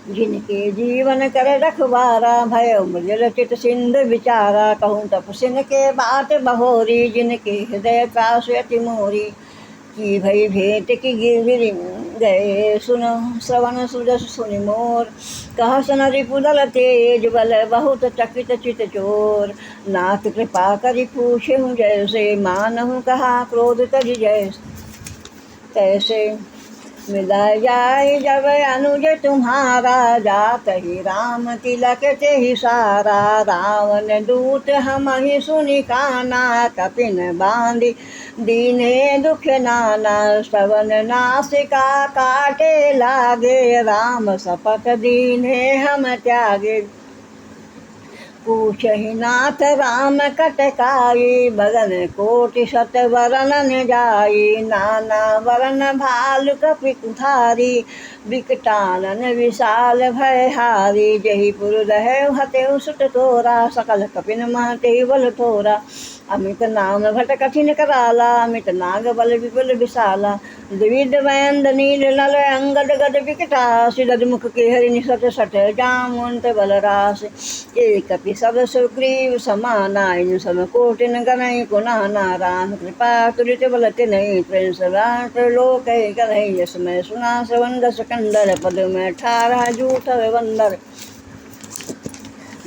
जिनके जीवन कर रखवारा भय मृजल चित सिंधु विचारा। कहूँ तपसिन के बात बहोरी जिनके हृदय पास अति मोरी। की भई भेंट की गिर गए सुनो श्रवण सुजस सुनि मोर। कह सन रिपुदल तेज बल बहुत चकित चित चोर। नाथ कृपा करि पूछे हूँ जैसे मानहु कहा क्रोध तज जैसे। तैसे मिला जाए जब अनुज तुम्हारा जात ही राम तिलक ते ही सारा। रावण दूत हम ही सुनि काना कपिन बांधि दीने दुख नाना। श्रवण नासिका काटे लागे राम सपथ दीने हम त्यागे। पूछहि नाथ राम कटकाई बगन कोटि शत वरन जाई। नाना वरन भालु कपि कुठारी विकटानन विशाल भयहारी। जहि पुर दहु हतेउ सुत तोरा सकल कपिन महते बल थोरा। अमित नाम भट कठिन कराला अमित नाग बल विपुल विशाला। द्विविध वैंद नील नल अंगद गद विकटास। मुख के हरि निसट सठ जामुंत बलरास। एक कपि सब सुग्रीव समाना इन सम कोटिन गणई कुनाना। राम कृपा तुलित बल तिनहि त्रिंसरान लोक कन्हई। यस्मै सुना सवन दस कंदर पद में 18 जूठ बंदर।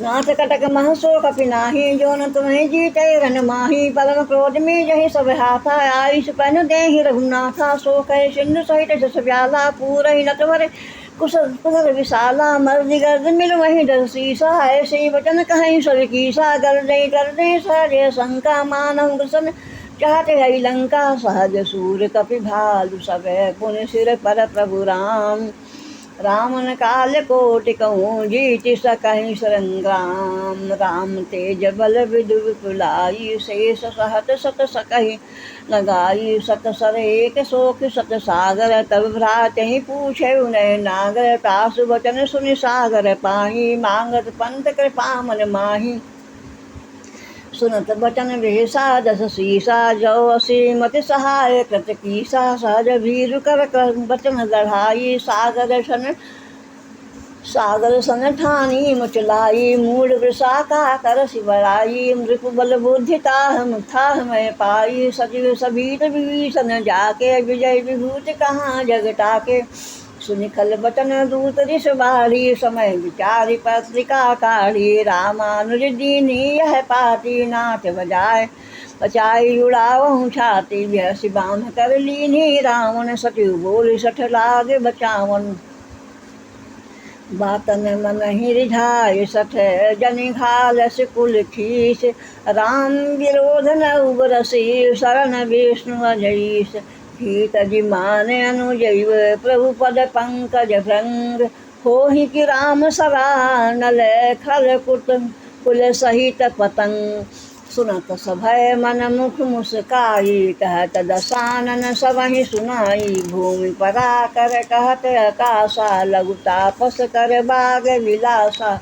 नाथ कटक महसो कपि नाही जो न तुम्हें जीते रन माही। परम क्रोध में जहि सब हाथा आयुष पन देहि रघुनाथा। सो कहे सिंधु सहित जस व्याला पूरहि नटवर कुशल विशाला। मर्दि गर्द मिल वही डर सीसा ऐसे वचन कहीं सब कीसा। कर दे सारे शंका मानव कृष्ण चाहते है लंका सहज सूर कपि भालु सब पुन सिर पर प्रभु राम। रामन काल कोटि कहूँ जीत सकहि संग्राम। राम तेज बल विदु विपुलाई शेष सहत सत सकहि लगाई। सत सर एक शोक सत सागर तब भ्रातहि पूछे उनय नागर। तासु वचन सुनि सागर पाही मांगत पंत कृपा मन माही। सुनत बचन बेसा दस शीसा जो असीमत सहाय कृत कीसा। सहज भीरु कर बचन गढ़ाई सागर सन ठानी मुचलाई। मूड वृषा का कर शिवराई मृप बल बुद्धि थाह मैं पाई। सचिव सभीत विभीषण जाके विजय विभूति कहाँ जगटाके। सुनिखल बचन दूत ऋष बाढ़ी समय विचारी पत्रिका काढ़ी। रामानुज दीनी यह पाती नाथ बजाय बचाई उड़ावहु छाती। व्यसी बांध कर लीनी रावण सचिव बोल सठ लाग बचावन। बातन मन ही रिझाय सठ जनि घालस कुल खीस। राम विरोध न उबरसी शरण विष्णु अजईस। गीत जिमान अनुजैव प्रभु पद पंकज भृंग। होहि कि राम सरा नल खल कुल सहित पतंग। सुनत सभय मन मुख मुस्काई कहत दसानन सबहि सुनाई। भूमि परा कर कहत आकाशा लघु तापस कर बाग विलासा।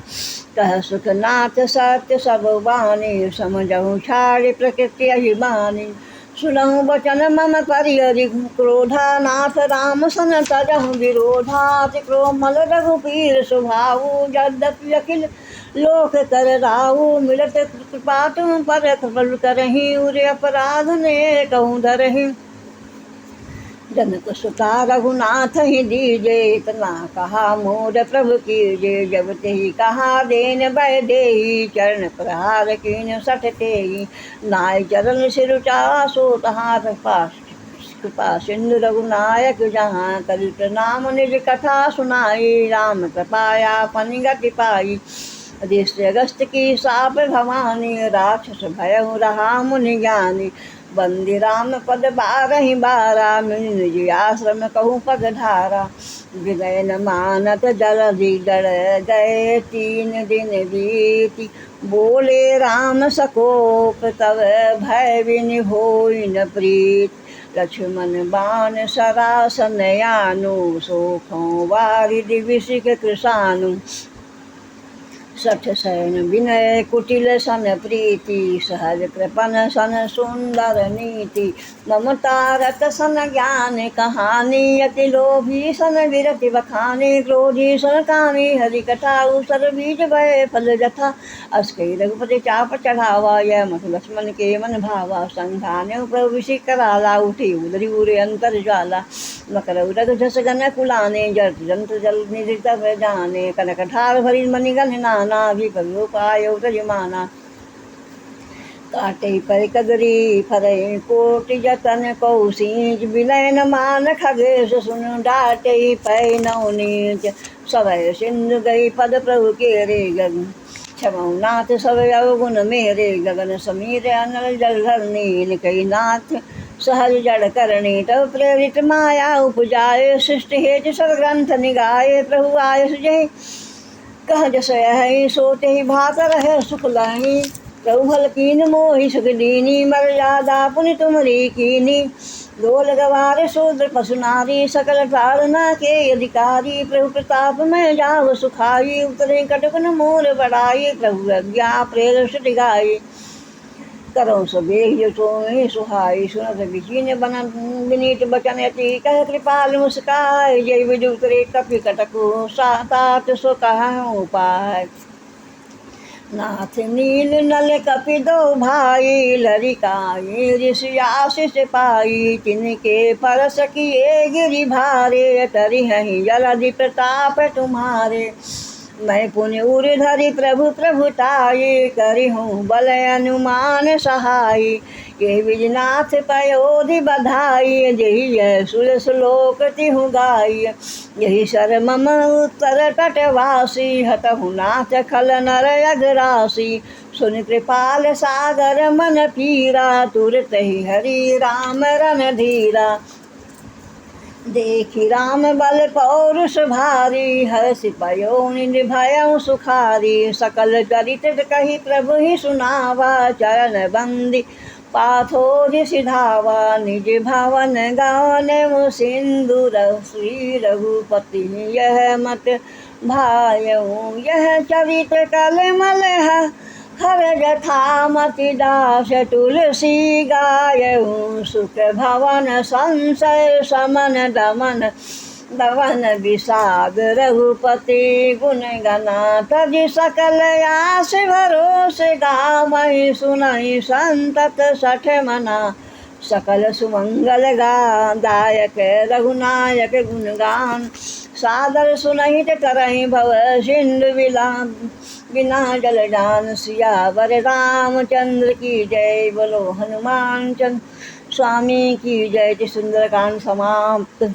कह सुखनाथ सत्य सब बानी समझहु छाड़ि प्रकृति अभिमानी। सुनहु बचन मम परिहरि क्रोधा नाथ राम सन तजहु विरोधा। अति कोमल रघुपीर स्वभाव यद्यपि अखिल लोक कर राहु। मिलत कृपा तुम पर कृपल करहि उर अपराध ने कहूँ धरहि। जनक सुता रघुनाथ ही दीजे इतना कहा मोर प्रभु कीजे। जब तेहि कहा देन भय देहि चरण प्रहार कीन सठ तेहि। नाय चरण सिरुचा सो तहाँ कृपा सिंधु रघुनायक जहाँ। करि प्रणाम निज कथा सुनाई राम कृपाया पनि गति पाई। ऋषि अगस्त की साप भवानी राक्षस भयहु रहा मुनि ज्ञानी। बंदी राम पद बारहि बारा निज आश्रम कहूँ पद धारा। विनय न मानत जलधि डर गए 3 दिन बीती। बोले राम सकोप तब भय बिनि होई न प्रीत। लक्ष्मण बाण सरासन यानु सोखों वारिधि विषिक कृशानु। सठ शयन विनय कुटिल सन प्रीति सहज कृपन सन सुंदर नीति। ममता रत सन ज्ञान कहानी अति लोभी सन विरति बखानी। क्रोधी सन कामी हरि कथा उसर बीज भय फल जथा। अस कई रघुपति चाप चढ़ावा यह मत लक्ष्मण के मन भावा। संधान प्रभु कराला उठी उदरी उरे अंतर ज्वाला। मकर उदक झस गन कुलाने जट जंत जल निधि तब जाने। कनक ठार भरी मणिगण नाना भी करो पाय उतरिमाना। काटे पर कदरी फरे कोटि जतन कौशीज। विनय न मान खगेश सुन डाटे पै नौ नीच। सवय सिंधु गई पद प्रभु के रे गगन। क्षमौ नाथ सब अवगुण मेरे गगन समीर अनल जल धरनी। कई नाथ सहज जड़ करणी तब प्रेरित माया उपजाए। सृष्टि हेतु सब ग्रंथ निगाए प्रभु आय सुजहि। कह जस है सोते ही भात रहे सुख लाही। प्रभु भल कीन मोहि सुख दीनी मर्यादा पुनि तुमरी कीनी। गोल गवार शूद्र पशु नारी सकल ताड़ना के अधिकारी। प्रभु प्रताप में जाव सुखाई उतरे कटक न मोर बढ़ाई। प्रभु अज्ञा प्रेर श्रुति गाई करो सबेह सोई सुहाई। सुनत विकीन बन विनीत बचन अति कह कृपाल मुस्काय। जय विदु उतरे कपि कटकु तात सो कहूँ उपाय। नाथ नील नल कपि दो भाई लरिकाई। ऋषि आशीष पाई तिनके परस किए गिरि भारे। तरिहहि जलधि प्रताप तुम्हारे। मैं पुनि उर धरि प्रभु प्रभुताई। करिहूँ बल अनुमान सहाय। के विजनाथ पयोधि बधाई, यही यह सुर श्लोक तिहु गाई। यही सर मम उत्तर तटवासी, हतहु नाथ खल नर अघरासी। सुन कृपाल सागर मन पीरा, तुरत ही हरि राम रणधीरा। देखि राम बल पौरुष भारी, हर्ष पयो निभयउ सुखारी। सकल चरित कही प्रभु ही सुनावा, चरण बंदी पाथोधि सिधावा। निज भवन गावनेउ सिंदूर, श्री रघुपति यह मत भायऊ। यह चरित कलमल हर जथा मति दास, तुलसी गायऊ। सुख भवन संशय समन दमन, दवन विषाद रघुपति गुण गना। तजि सकल आस भरोसे, गावहि सुनहि संतत सठ मना। सकल सुमंगल दायक रघुनायक गुणगान, सादर सुनहि तरहि भव सिंधु बिना जल जान। सियावर रामचंद्र की जय, बोलो हनुमान चंद्र स्वामी की जय। सुंदरकांड समाप्त।